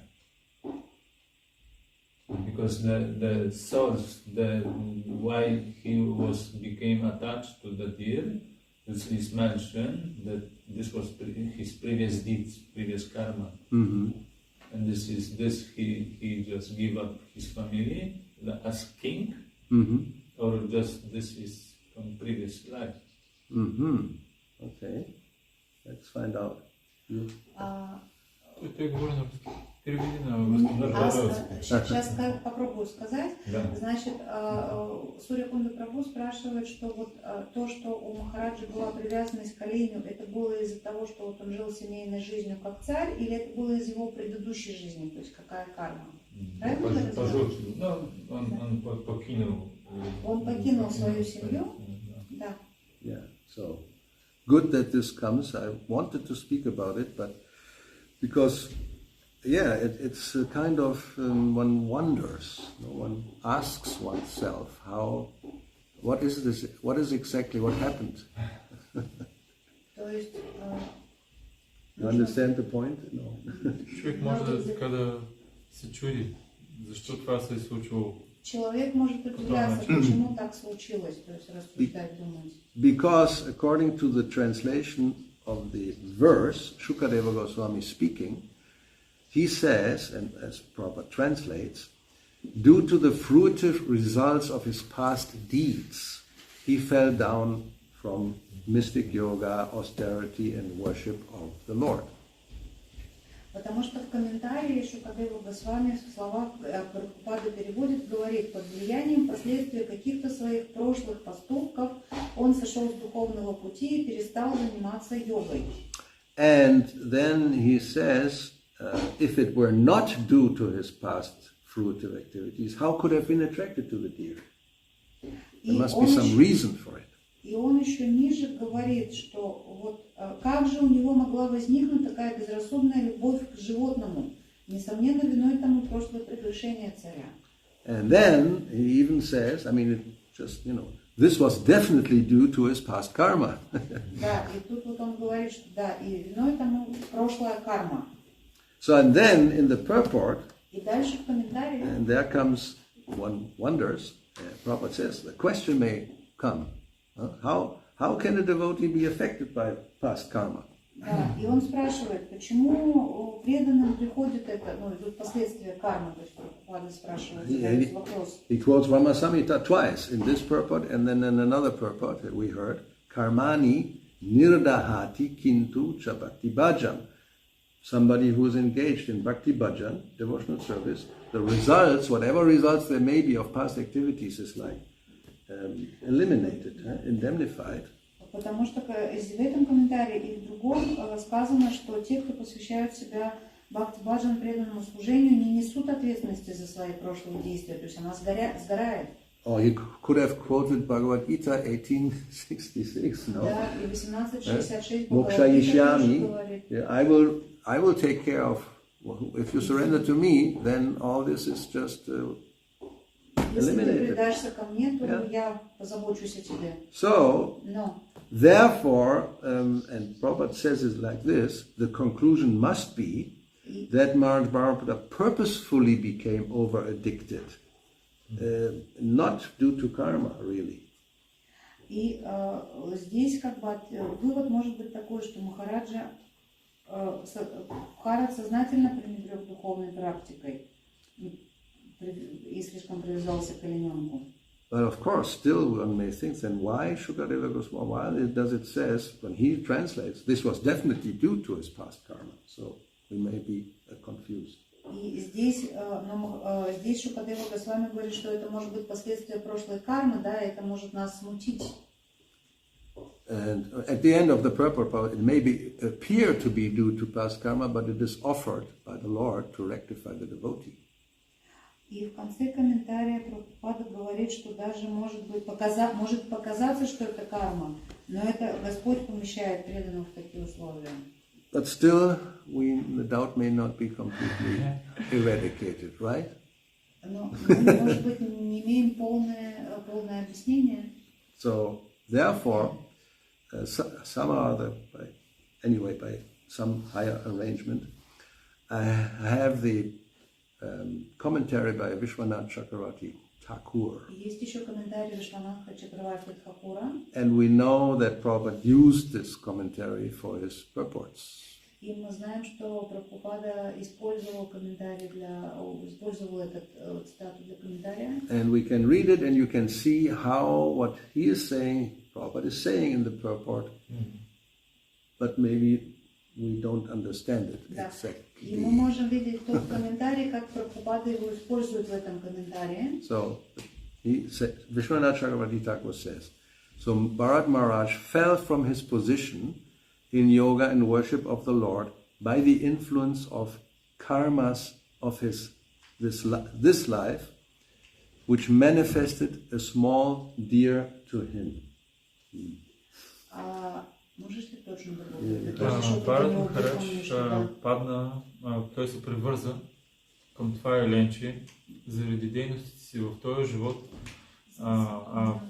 Because the source, why he became attached to the deer, this is mentioned that this was his previous deeds, previous karma. Mm-hmm. and he just give up his family as king, or just this is from previous life. Okay, let's find out. Ты говоришь на русский. Переведи на русский. Сейчас попробую сказать. Да. Значит, Сурья Кунда Прабху спрашивает, что вот то, что у Махараджи была привязанность к оленю, это было из-за того, что вот он жил семейной жизнью как царь, или это было из его предыдущей жизни, то есть какая карма? Правильно? Он покинул. Он покинул свою семью. Да. Yeah, so good that this comes. I wanted to speak about it, but because, yeah, it's a kind of, one wonders, one asks oneself, what is this, what is exactly what happened? То есть, You understand the point? No. Человек может, когда се чуди, защо това се е случило. Человек может удивляться, почему так случилось, то есть рассуждать, думать. Because according to the translation of the verse, Shukadeva Goswami speaking, he says, and as Prabhupada translates, due to the fruitive results of his past deeds, he fell down from mystic yoga, austerity and worship of the Lord. Потому что в комментарии Шукадева Госвами в словах Прабхупада переводит, говорит, под влиянием последствий каких-то своих прошлых поступков он сошел с духовного пути и перестал заниматься йогой. And then he says, if it were not due to his past fruitive activities, how could have been attracted to the deer? There must be some reason for it. И он еще ниже говорит, что вот как же у него могла возникнуть такая безрассудная любовь к животному? Несомненно, виной тому прошлое прегрешение царя. And then he even says, I mean, it just, this was definitely due to his past karma. Да, и тут вот он говорит, что да, и виной тому прошлая карма. So, and then in the purport, И дальше в комментарии, and there comes one wonders, Prabhupada says, the question may come, how can a devotee be affected by past karma? да, и он спрашивает, почему преданным приходит это, идут последствия кармы, то есть Прабхупада спрашивает, задает вопрос. He quotes Brahma Samhita twice, in this purport and then in another purport that we heard, Karmani nirdahati kintu cha bhakti bhajan. Somebody who is engaged in bhakti bhajan, devotional service, the results, whatever results there may be of past activities, is like eliminated, indemnified. Потому что в этом комментарии и в другом сказано, что те, кто посвящают себя бхакти-баджан преданному служению, не несут ответственности за свои прошлые действия, то есть она сгорает. Or he could have quoted Bhagavad Gita 1866, no? Да, и 1866 Moksha Yishyami, I will take care of, if you surrender to me, then all this is just eliminated. So, therefore, and Prabhupada says it like this, the conclusion must be that Maharaja Bharata purposefully became over-addicted, not due to karma, really. И здесь вывод может быть такой, что Махараджа Бхарат сознательно пренебрег духовной практикой и слишком привязался к олененку. But of course, still one may think, then why Shukadeva Goswami? Why does it says, when he translates, this was definitely due to his past karma? So we may be confused. И здесь Шукадева Госвами говорит, что это может быть последствия прошлой кармы, да, это может нас смутить. And at the end of the purport, it may appear to be due to past karma, but it is offered by the Lord to rectify the devotee. И в конце комментария Прабхупада говорит, что даже может показаться, что это карма, но это Господь помещает преданных в такие условия. But still, the doubt may not be completely eradicated, right? Но мы, может быть, не имеем полное объяснение. So, therefore, somehow, by some higher arrangement, I have the commentary by Vishwanath Chakravarti Thakur. Есть еще комментарий Вишванатха Чакраварти Thakura. And we know that Prabhupada used this commentary for his purports. И мы знаем, что Прабхупада использовал этот цитату для комментария. And we can read it and you can see how what he is saying, Prabhupada is saying in the purport, but maybe we don't understand it exactly. И мы можем видеть тот комментарий, как Прабхупада его использует в этом комментарии. So, Vishwanath Chakravarti Thakur says, so Bharata Maharaj fell from his position in yoga and worship of the Lord by the influence of karmas of this life, which manifested a small deer to him. Можеш ли точно да го Бхарата Махарадж падна, той се привърза към това еленче заради дейностите си в този живот.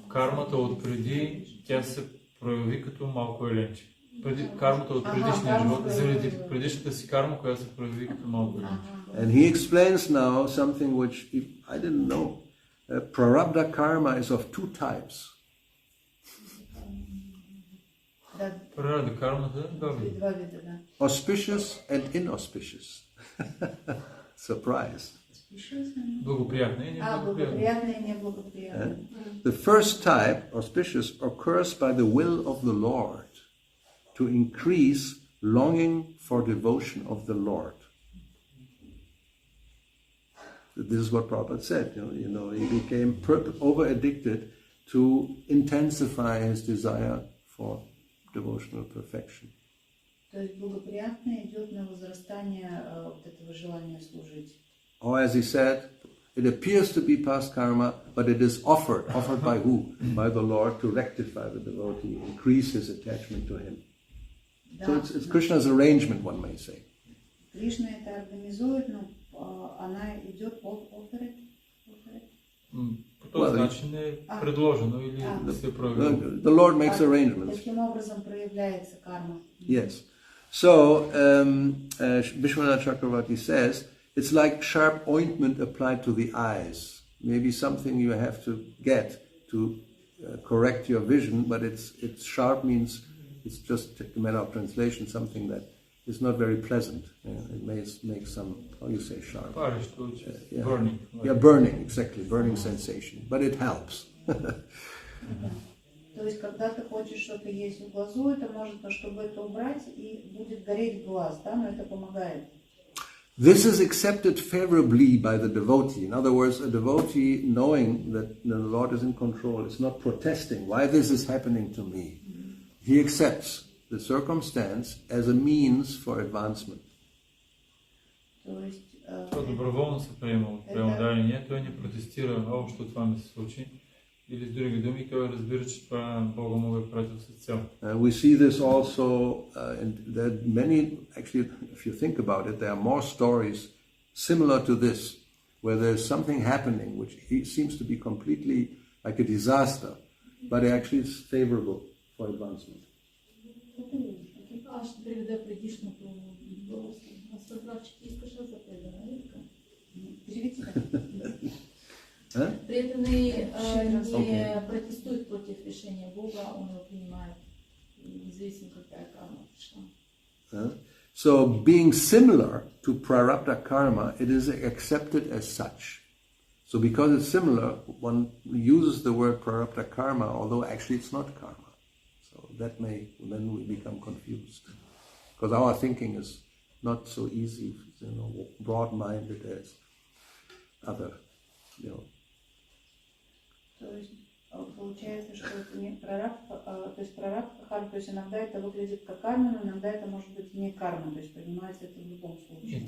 Кармата от преди, тя се прояви като малко еленче. Кармата от предишния живот, заради предишната си карма, която се прояви като малко еленче. And he explains now something which I didn't know. Prarabdha karma is of two types. Прарабдha кармата е два вида. Auspicious and inauspicious. Surprise. Благоприятна и неблагоприятна. The first type, auspicious, occurs by the will of the Lord to increase longing for devotion of the Lord. This is what Prabhupada said. You know, he became over-addicted to intensify his desire for devotional perfection. То есть благоприятно идет на возрастание вот этого желания служить. Or as he said, it appears to be past karma, but it is offered. Offered by who? By the Lord to rectify the devotee, increase his attachment to him. So it's Krishna's arrangement, one may say. Кришна это организует, но она идет offered. По този начин е предложено или се проявило. The Lord makes arrangements. Таким образом проявляется карма. Yes. So Vishwanath Chakravarti says, it's like sharp ointment applied to the eyes. Maybe something you have to get to correct your vision, but it's sharp means it's just a matter of translation, something that is not very pleasant. It may make some, how you say sharp? Burning. Yeah, burning, exactly, burning sensation. But it helps. То есть, когда ты хочешь что-то есть в глазу, это может, чтобы это убрать, и будет гореть глаз, да, но это помогает. This is accepted favorably by the devotee. In other words, a devotee knowing that the Lord is in control is not protesting, why this is happening to me. He accepts the circumstance as a means for advancement. Това доброволно се приема от преударение, той не протестира, що това ми се случи. Или с други думи, той разбира, че това Бога му е пратил с цел. We see this also, and there are many, actually, if you think about it, there are more stories similar to this, where there's something happening which seems to be completely like a disaster, but actually it's favorable for advancement. Аз ще приведа предишното българско. Аз разбрах, че ти искаш да запреда, нали така? Преданные не протестуют против решения Бога, он его принимает, независимо какая карма пришла. So being similar to prarabdha karma, it is accepted as such. So because it's similar, one uses the word prarabdha karma, although actually it's not karma. So that then we become confused. Because our thinking is not so easy, broad-minded as other, То есть получается, что это не прарабдха, то есть прарабдха карма, то есть иногда это выглядит как карма, но иногда это может быть не карма, то есть понимается это в любом случае. И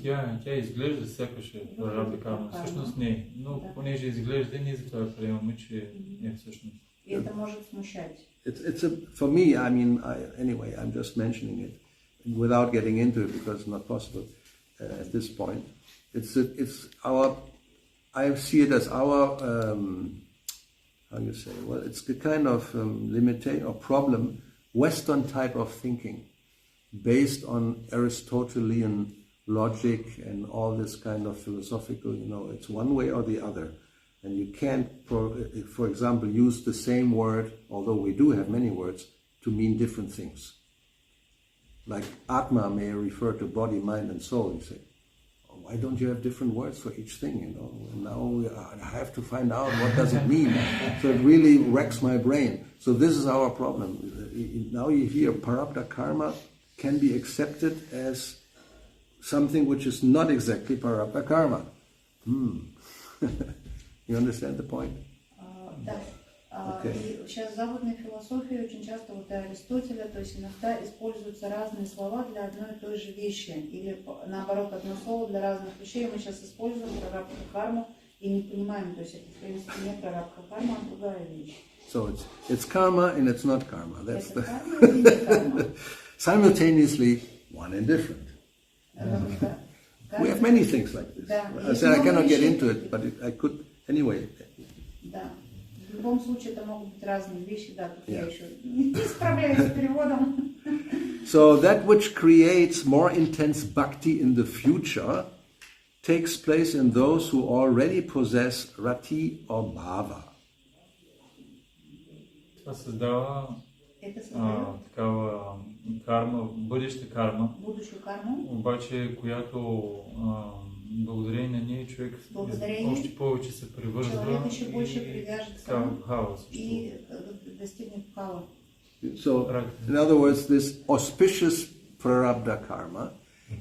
тя изглежда сякаш е прарабдха карма, всъщност не, но понеже изглежда, ние за това приемаме, че не всъщност. И это может смущать. For me, I mean, anyway, I'm just mentioning it without getting into it because it's not possible at this point. I see it as our, how you say, well, it's the kind of limitation or problem, Western type of thinking, based on Aristotelian logic and all this kind of philosophical, it's one way or the other. And you can't, for example, use the same word, although we do have many words, to mean different things. Like Atma may refer to body, mind, and soul. You say, oh, why don't you have different words for each thing? You know, and now I have to find out what does it mean. So it really wrecks my brain. So this is our problem. Now you hear Prarabdha karma can be accepted as something which is not exactly Prarabdha karma. You understand the point? Да. Okay. И сейчас в западной философии очень часто вот у Аристотеля, то есть иногда используются разные слова для одной и той же вещи, или наоборот одно слово для разных вещей. Мы сейчас используем прарабдха карму и не понимаем, то есть это в принципе не прарабдха карма, а другая вещь. So it's karma and it's not karma. That's Это the карма или не карма? simultaneously one and different. We have many things like this. Да. I said I cannot get into it, but I could anyway. Да. В любом случае это могут быть разные вещи, да, тут я еще не справляюсь с переводом. So that which creates more intense bhakti in the future takes place in those who already possess rati or bhava. Това създава Это създает такава карма, бъдеща карма, будущую карму, обаче която благодарение на нея човек още повече се превързва человек еще больше привяжется в хаос. и достигнет бхава. So, in other words, this auspicious prarabdha karma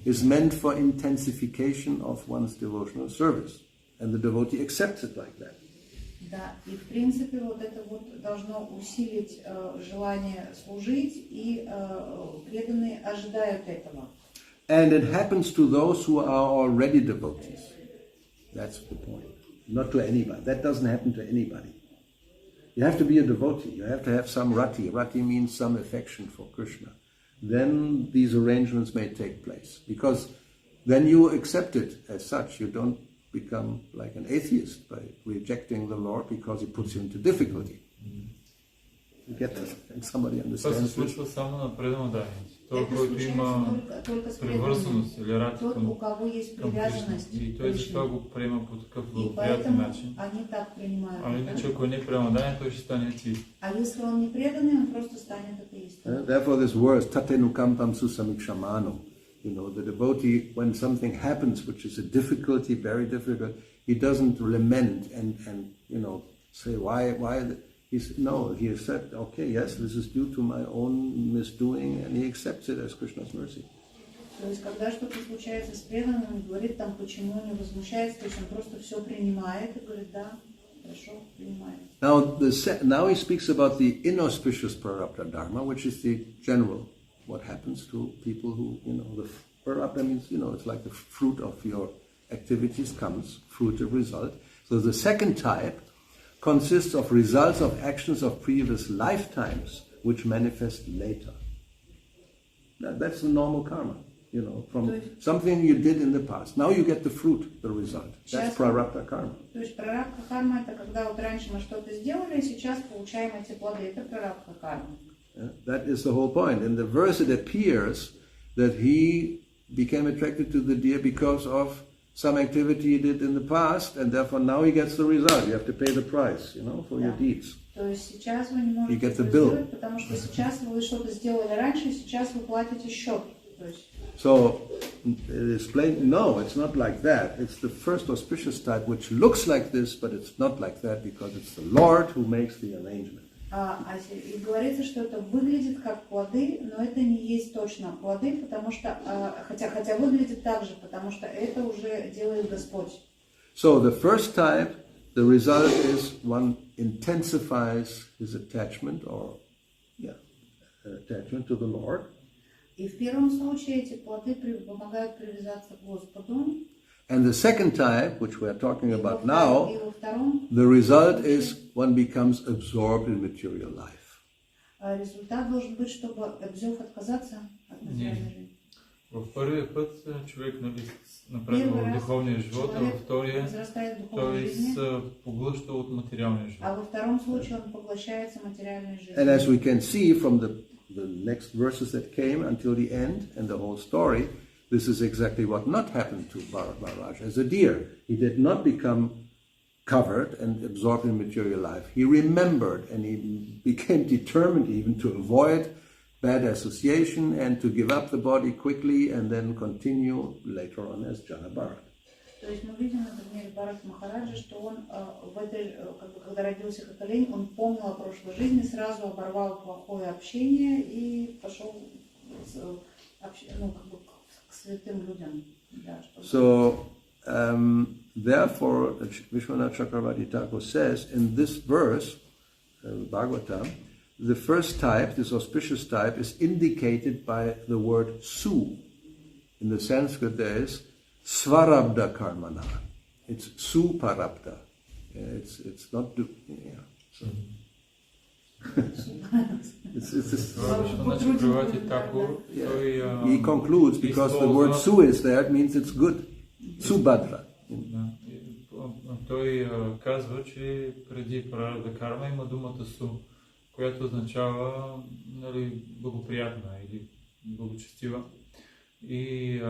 is meant for intensification of one's devotional service. And the devotee accepts it like that. Да, и в принципе вот это вот должно усилить желание служить, и преданные ожидают этого. And it happens to those who are already devotees. That's the point. Not to anybody. That doesn't happen to anybody. You have to be a devotee. You have to have some rati. Rati means some affection for Krishna. Then these arrangements may take place. Because then you accept it as such. You don't become like an atheist by rejecting the Lord because he puts you into difficulty. You get that? And somebody Това се understands this? случва само на предан дайници. Той, който има привързаност или рати тот, към у кого есть привязанность. и той затова го приема по такъв И благоприятен поэтому начин. они так принимают. А иначе, ако не предан, той ще стане атеист. А если он не преданный, он просто станет атеистом. Therefore this verse, tatenukampam susamikshamano, you know, the devotee, when something happens which is a difficulty, very difficult, he doesn't lament and you know, say, why he has said, okay, yes, this is due to my own misdoing, and he accepts it as Krishna's mercy. То есть, когда что-то случается с преданным, он говорит там, почему не возмущается, то есть он просто все принимает и говорит, да, хорошо, принимает. Now he speaks about the inauspicious prarabdha dharma, which is the general, what happens to people who, you know, the prarabdha means, you know, it's like the fruit of your activities comes, fruitive result. So the second type consists of results of actions of previous lifetimes which manifest later. Now, that's the normal karma, you know, from something you did in the past. Now you get the fruit, the result. That's prarabdha karma. То есть прарабдха карма — это когда вот раньше мы что-то сделали, и сейчас получаем эти плоды. Это прарабдха карма. That is the whole point. In the verse it appears that he became attracted to the deer because of some activity he did in the past, and therefore now he gets the result. You have to pay the price, you know, for your deeds. То есть сейчас вы не можете You get the это bill. сделать, потому что сейчас вы что-то сделали раньше, и сейчас вы платите счет. То есть So, no, it's not like that. It's the first auspicious type, which looks like this, but it's not like that because it's the Lord who makes the arrangement. И говорится, что это выглядит как плоды, но это не есть точно плоды, потому что, хотя выглядит так же, потому что это уже делает Господь. So the first type, the result is one intensifies his attachment attachment to the Lord. И в первом случае эти плоды помогают привязаться к Господу. And the second type, which we are talking about now, И во втором the result is one becomes absorbed in material life. результат должен быть, чтобы отказаться от материальной жизни. В първия път човек напредва в духовния живот, а във втория той се поглъща от материалния живот. А во втором случае он поглощается материальной жизнью. And as we can see from the next verses that came until the end and the whole story, this is exactly what not happened to Maharaja as a deer. He did not become covered and absorbed in material life. He remembered and he became determined even to avoid bad association and to give up the body quickly and then continue later on as Jana Bharat. То есть мы видим на примере Бхарата Махараджа, что он когда родился как олень, он помнил о прошлой жизни, сразу оборвал плохое общение и пошел к святым людям. Да, So, therefore, Vishwanath Chakravarti Thakur says in this verse, Bhagavatam, the first type, this auspicious type, is indicated by the word su. In the Sanskrit there is Svarabda Karmana. It's su parabda. It's not do. Yeah. So. He concludes because the word su is there, it means it's good. Subhadra. Той казва, че преди прарабда карма има думата су, която означава благоприятна или благочестива. И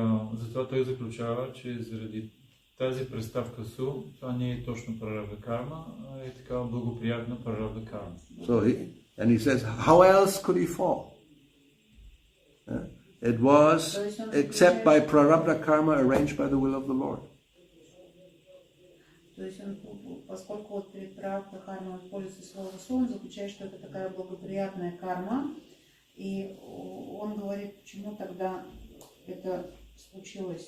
затова той заключава, че заради тази представка су, това не е точно прарабда карма, а е такава благоприятна прарабда карма. And he says, how else could he fall? It was except by prarabdha karma arranged by the will of the Lord. То есть он, поскольку вот перед прарабдха карма он пользуется словом су, он заключает, что это такая благоприятная карма, и он говорит, почему тогда это случилось.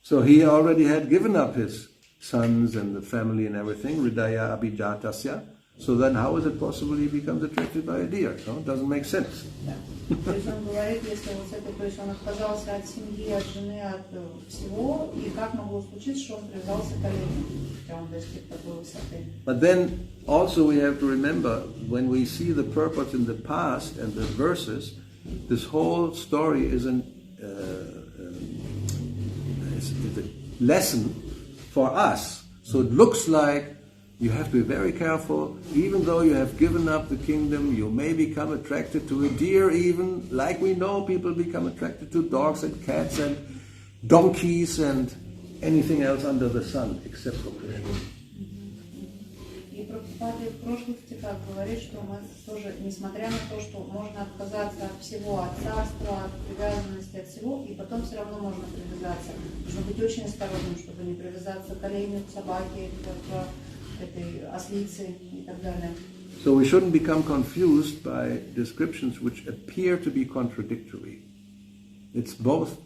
So he already had given up his sons and the family and everything, Hridaya Abhijatasya. So then how is it possible he becomes attracted by a deer? No, it doesn't make sense. Да. То есть он говорит, если вот это, то есть он отказался от семьи, от жены, от всего, и как могло случиться, что он привязался к оленю, хотя он достиг такой высоты. But then also we have to remember, when we see the purport in the past and the verses, this whole story is a lesson for us. So it looks like you have to be very careful. Even though you have given up the kingdom, you may become attracted to a deer even, like we know people become attracted to dogs and cats and donkeys and anything else under the sun, except for Krishna. И Прабхупада в прошлых стихах говорит, что мы тоже, несмотря на то, что можно отказаться от всего, от царства, от привязанности, от всего, и потом все равно можно привязаться. Нужно быть очень осторожным, чтобы не привязаться к оленю, к собаке, к этой ослице и так далее. So we shouldn't become confused by descriptions which appear to be contradictory. It's both.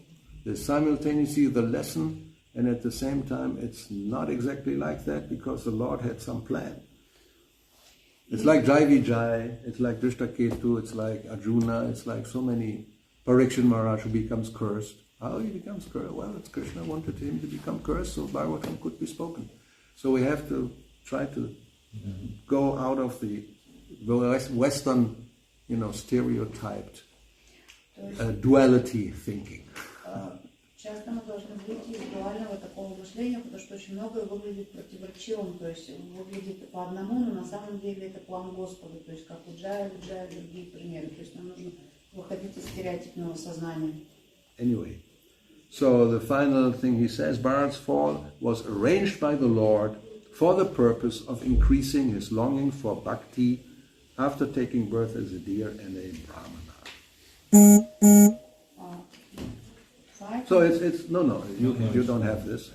There's simultaneously the lesson, and at the same time it's not exactly like that because the Lord had some plan. It's like Jai Vijay, it's like Drishtaketu, it's like Arjuna, it's like so many. Parikshit Maharaj who becomes cursed. How he becomes cursed? Well, it's Krishna wanted him to become cursed, so Bhagavatam could be spoken. So we have to try to go out of the Western, stereotyped duality thinking. Часто мы должны выйти из дуального такого мышления, потому что очень многое выглядит противоречивым, то есть выглядит по одному, но на самом деле это план Господа, то есть как у Джая, другие примеры. То есть нам нужно выходить из стереотипного сознания. Anyway, so the final thing he says, Bharat's fall was arranged by the Lord for the purpose of increasing his longing for bhakti after taking birth as a deer and a brahmana. So you don't have this.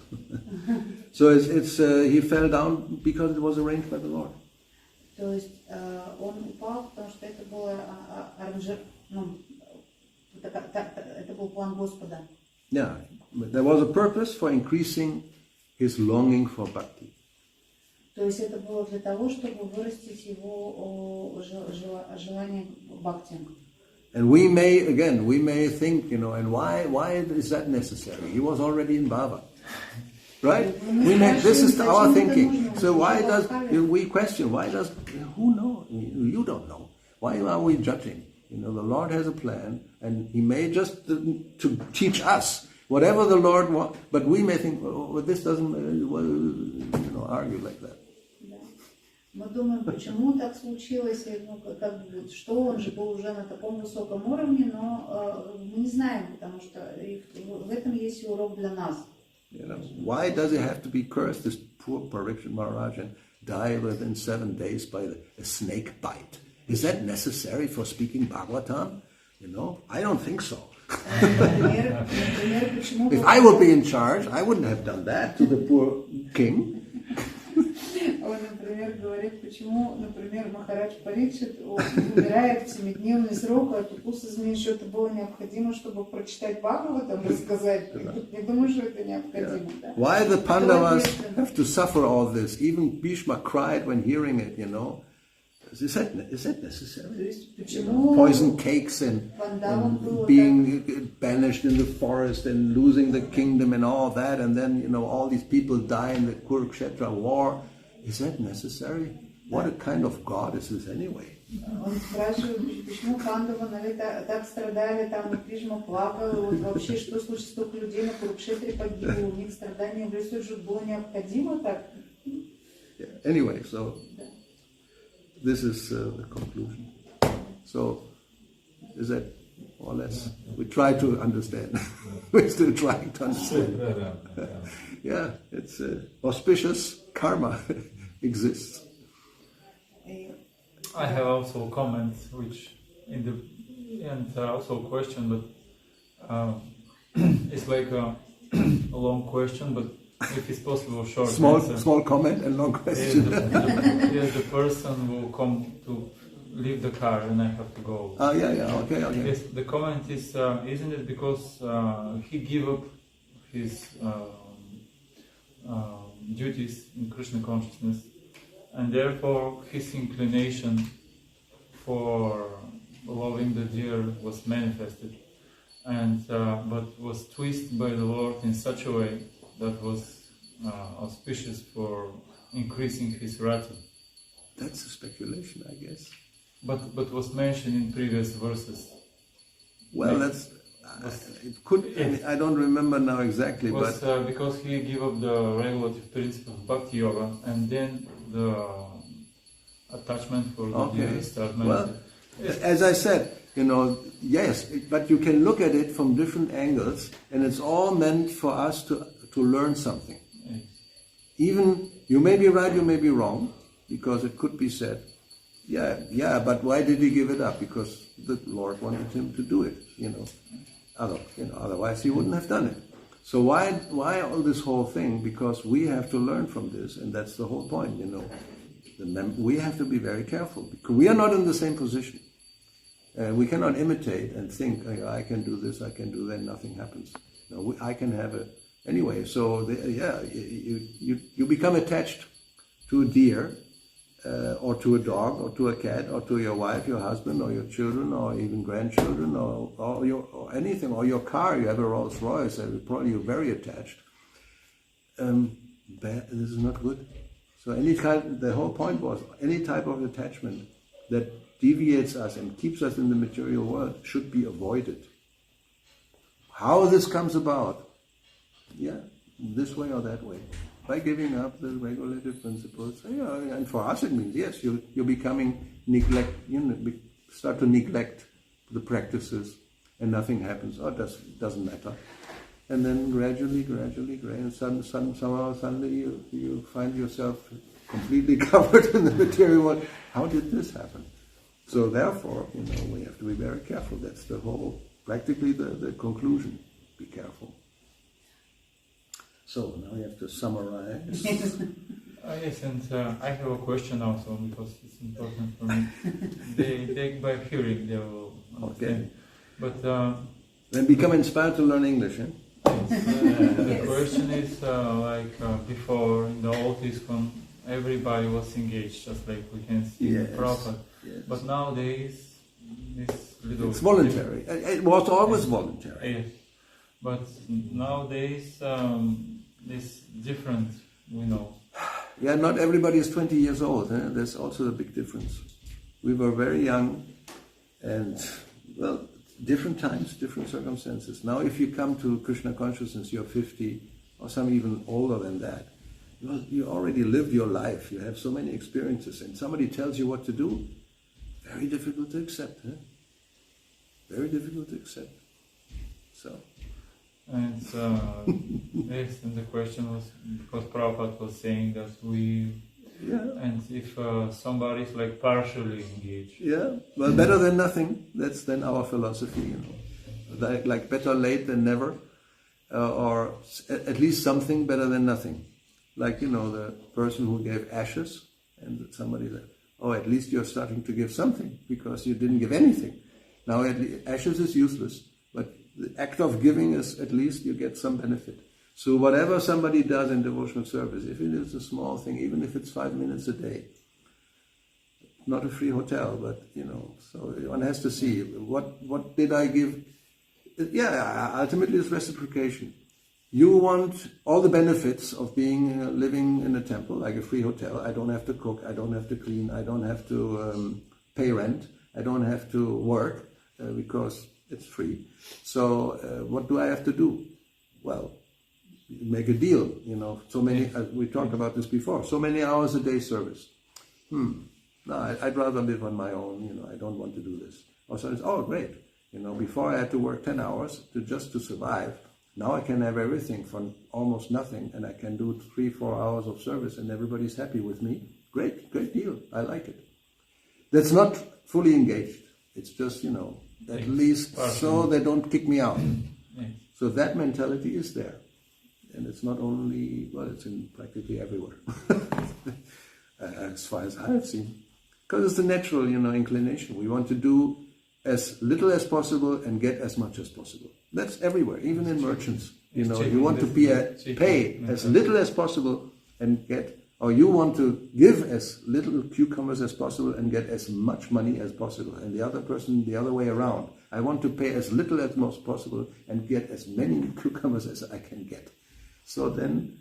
So it's he fell down because it was arranged by the Lord. То есть он упал, потому что это было это был план Господа. Yeah, but there was a purpose for increasing his longing for bhakti. То есть это было для того, чтобы вырастить его желание бхакти. And we may think, and why is that necessary? He was already in Bhava, right? This is our thinking. So we question, who knows? You don't know. Why are we judging? The Lord has a plan, and He may just to teach us whatever the Lord wants, but we may think, this doesn't, argue like that. Мы думаем, почему так случилось, что он же был уже на таком высоком уровне, но мы не знаем, потому что в этом есть урок для нас. Why does it have to be cursed, this poor Parikshit Maharaj, and die within 7 days by a snake bite? Is that necessary for speaking Bhagavatam? You know, I don't think so. Например, почему... If I would be in charge, I wouldn't have done that to the poor king. Он, например, говорит, почему, например, Махарадж Парикшит умирает в 7-дневный срок, а Тупусазме еще это было необходимо, чтобы прочитать Бхагаватам, рассказать. Я думаю, что это необходимо. Да? Why the Pandavas have to suffer all this? Even Bhishma cried when hearing it, you know. Is that necessary? Poison cakes and being banished in the forest and losing the kingdom and all that, and then, you know, all these people die in the Kurukshetra war. Is that necessary? What a kind of God is this anyway? Он спрашивает, почему Пандава, нали, так страдали, там Бхишма плакал, вот вообще что случилось, столько людей на Курукшетре погибло, у них страдания в лесу, что было необходимо так? Anyway, so this is the conclusion. So, is that more or less? We try to understand. We're still trying to understand. Yeah, it's auspicious karma exists. I have also a comment, which in the end also a question, but it's like a long question, but if it's possible, short answer. Small comment and long question. Yes, the person will come to leave the car and I have to go. Okay. Yes, the comment is, isn't it because he gave up his duties in Krishna consciousness, and therefore his inclination for loving the deer was manifested, and but was twisted by the Lord in such a way that was auspicious for increasing his rati. That's a speculation, I guess. But was mentioned in previous verses. Well, that's it could. I don't remember now exactly, was, but because he gave up the regulative principle of Bhakti-yoga, and then the attachment for the deer started. Well, as I said, you know, yes, but you can look at it from different angles, and it's all meant for us to learn something. Yes. Even you may be right, you may be wrong, because it could be said, yeah, but why did he give it up? Because the Lord wanted him to do it, you know. Otherwise he wouldn't have done it. So why all this whole thing? Because we have to learn from this, and that's the whole point, you know. We have to be very careful, because we are not in the same position. We cannot imitate and think, I can do this, I can do that, nothing happens. No, I can have it. Anyway, so you become attached to a deer, or to a dog, or to a cat, or to your wife, your husband, or your children, or even grandchildren, or anything, or your car. You have a Rolls Royce, and probably you're very attached. This is not good. So the whole point was, any type of attachment that deviates us and keeps us in the material world should be avoided. How this comes about? Yeah, this way or that way. By giving up the regulative principles, and for us it means, yes, you're becoming start to neglect the practices, and nothing happens. It doesn't matter. And then gradually, and suddenly you find yourself completely covered in the material world. How did this happen? So therefore, we have to be very careful. That's practically the conclusion. Be careful. So now you have to summarize. Yes, and I have a question also, because it's important for me. They by hearing they will understand. Okay. But then become inspired to learn English. The question is before in the old ISKCON, everybody was engaged, just like we can see in Prabhupada. Yes. But nowadays, it's voluntary. It was always voluntary. Yes. But nowadays, it's different, we know. Yeah, not everybody is 20 years old. There's also a big difference. We were very young, and, well, different times, different circumstances. Now if you come to Krishna consciousness, you're 50, or some even older than that. You already lived your life. You have so many experiences, and somebody tells you what to do. Very difficult to accept. Very difficult to accept. So. And yes, and the question was, because Prabhupada was saying that we Yeah. And if somebody is like partially engaged. Yeah, well, better than nothing. That's then our philosophy, you know. Like better late than never, or at least something better than nothing. Like, you know, the person who gave ashes, and somebody said, oh, at least you're starting to give something, because you didn't give anything. Now, ashes is useless, but the act of giving is, at least you get some benefit. So whatever somebody does in devotional service, if it is a small thing, even if it's 5 minutes a day, not a free hotel, but, you know, so one has to see, what did I give? Yeah, ultimately it's reciprocation. You want all the benefits of being living in a temple, like a free hotel. I don't have to cook, I don't have to clean, I don't have to pay rent, I don't have to work, because it's free. So what do I have to do? Well, make a deal, you know, so many, we talked about this before, so many hours a day service. No, I'd rather live on my own, you know, I don't want to do this. Also, it's, oh, great, you know, before I had to work 10 hours just to survive. Now I can have everything for almost nothing, and I can do 3-4 hours of service and everybody's happy with me. Great deal, I like it. That's not fully engaged, it's just, you know, at least so they don't kick me out. So that mentality is there. And it's not only, well, it's in practically everywhere, as far as I've seen. Because it's the natural, you know, inclination. We want to do as little as possible and get as much as possible. That's everywhere, even in merchants. You know, you want to pay as little as possible and get, or you want to give as little cucumbers as possible and get as much money as possible. And the other person, the other way around. I want to pay as little as most possible and get as many cucumbers as I can get. So then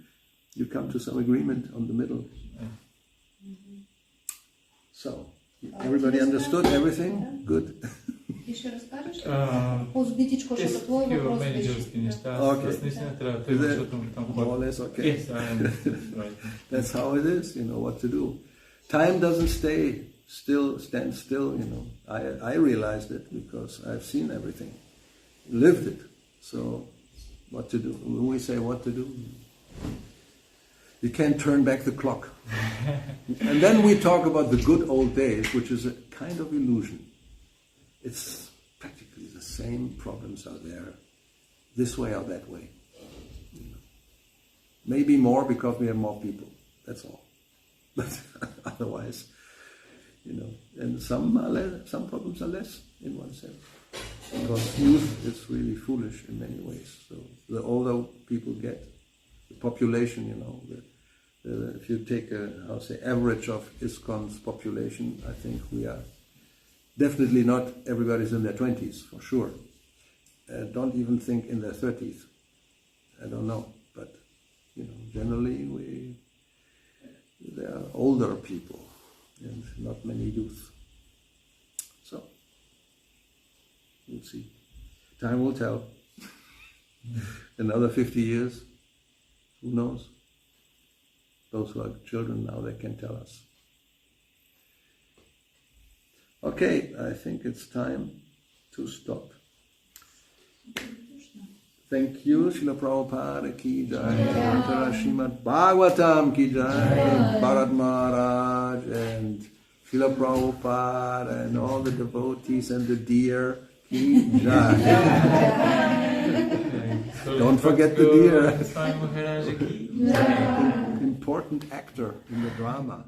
you come to some agreement on the middle. So, everybody understood everything? Good. Еще расскажешь? По-узбекичку что-то твой вопрос. Менеджерски неща. More or less okay. Yes, I am. Right. That's how it is, you know, what to do. Time doesn't stand still, you know. I realized it because I've seen everything, lived it. So, what to do? When we say what to do, you can't turn back the clock. And then we talk about the good old days, which is a kind of illusion. It's practically the same problems are there, this way or that way. You know. Maybe more because we have more people, that's all. But otherwise, you know, and some problems are less in one sense. Because youth is really foolish in many ways. So the older people get, the population, you know, if you take average of ISKCON's population, I think we are definitely not everybody's in their 20s, for sure. Don't even think in their 30s. I don't know, but you know, generally there are older people and not many youth. So we'll see. Time will tell. Another 50 years, who knows? Those who are children now, they can tell us. Okay, I think it's time to stop. Thank you, Srila Prabhupada ki jai, Srimad Bhagavatam ki jai, Bharat Maharaj and Srila Prabhupada and all the devotees and the deer ki jai. Don't forget the deer. Important actor in the drama.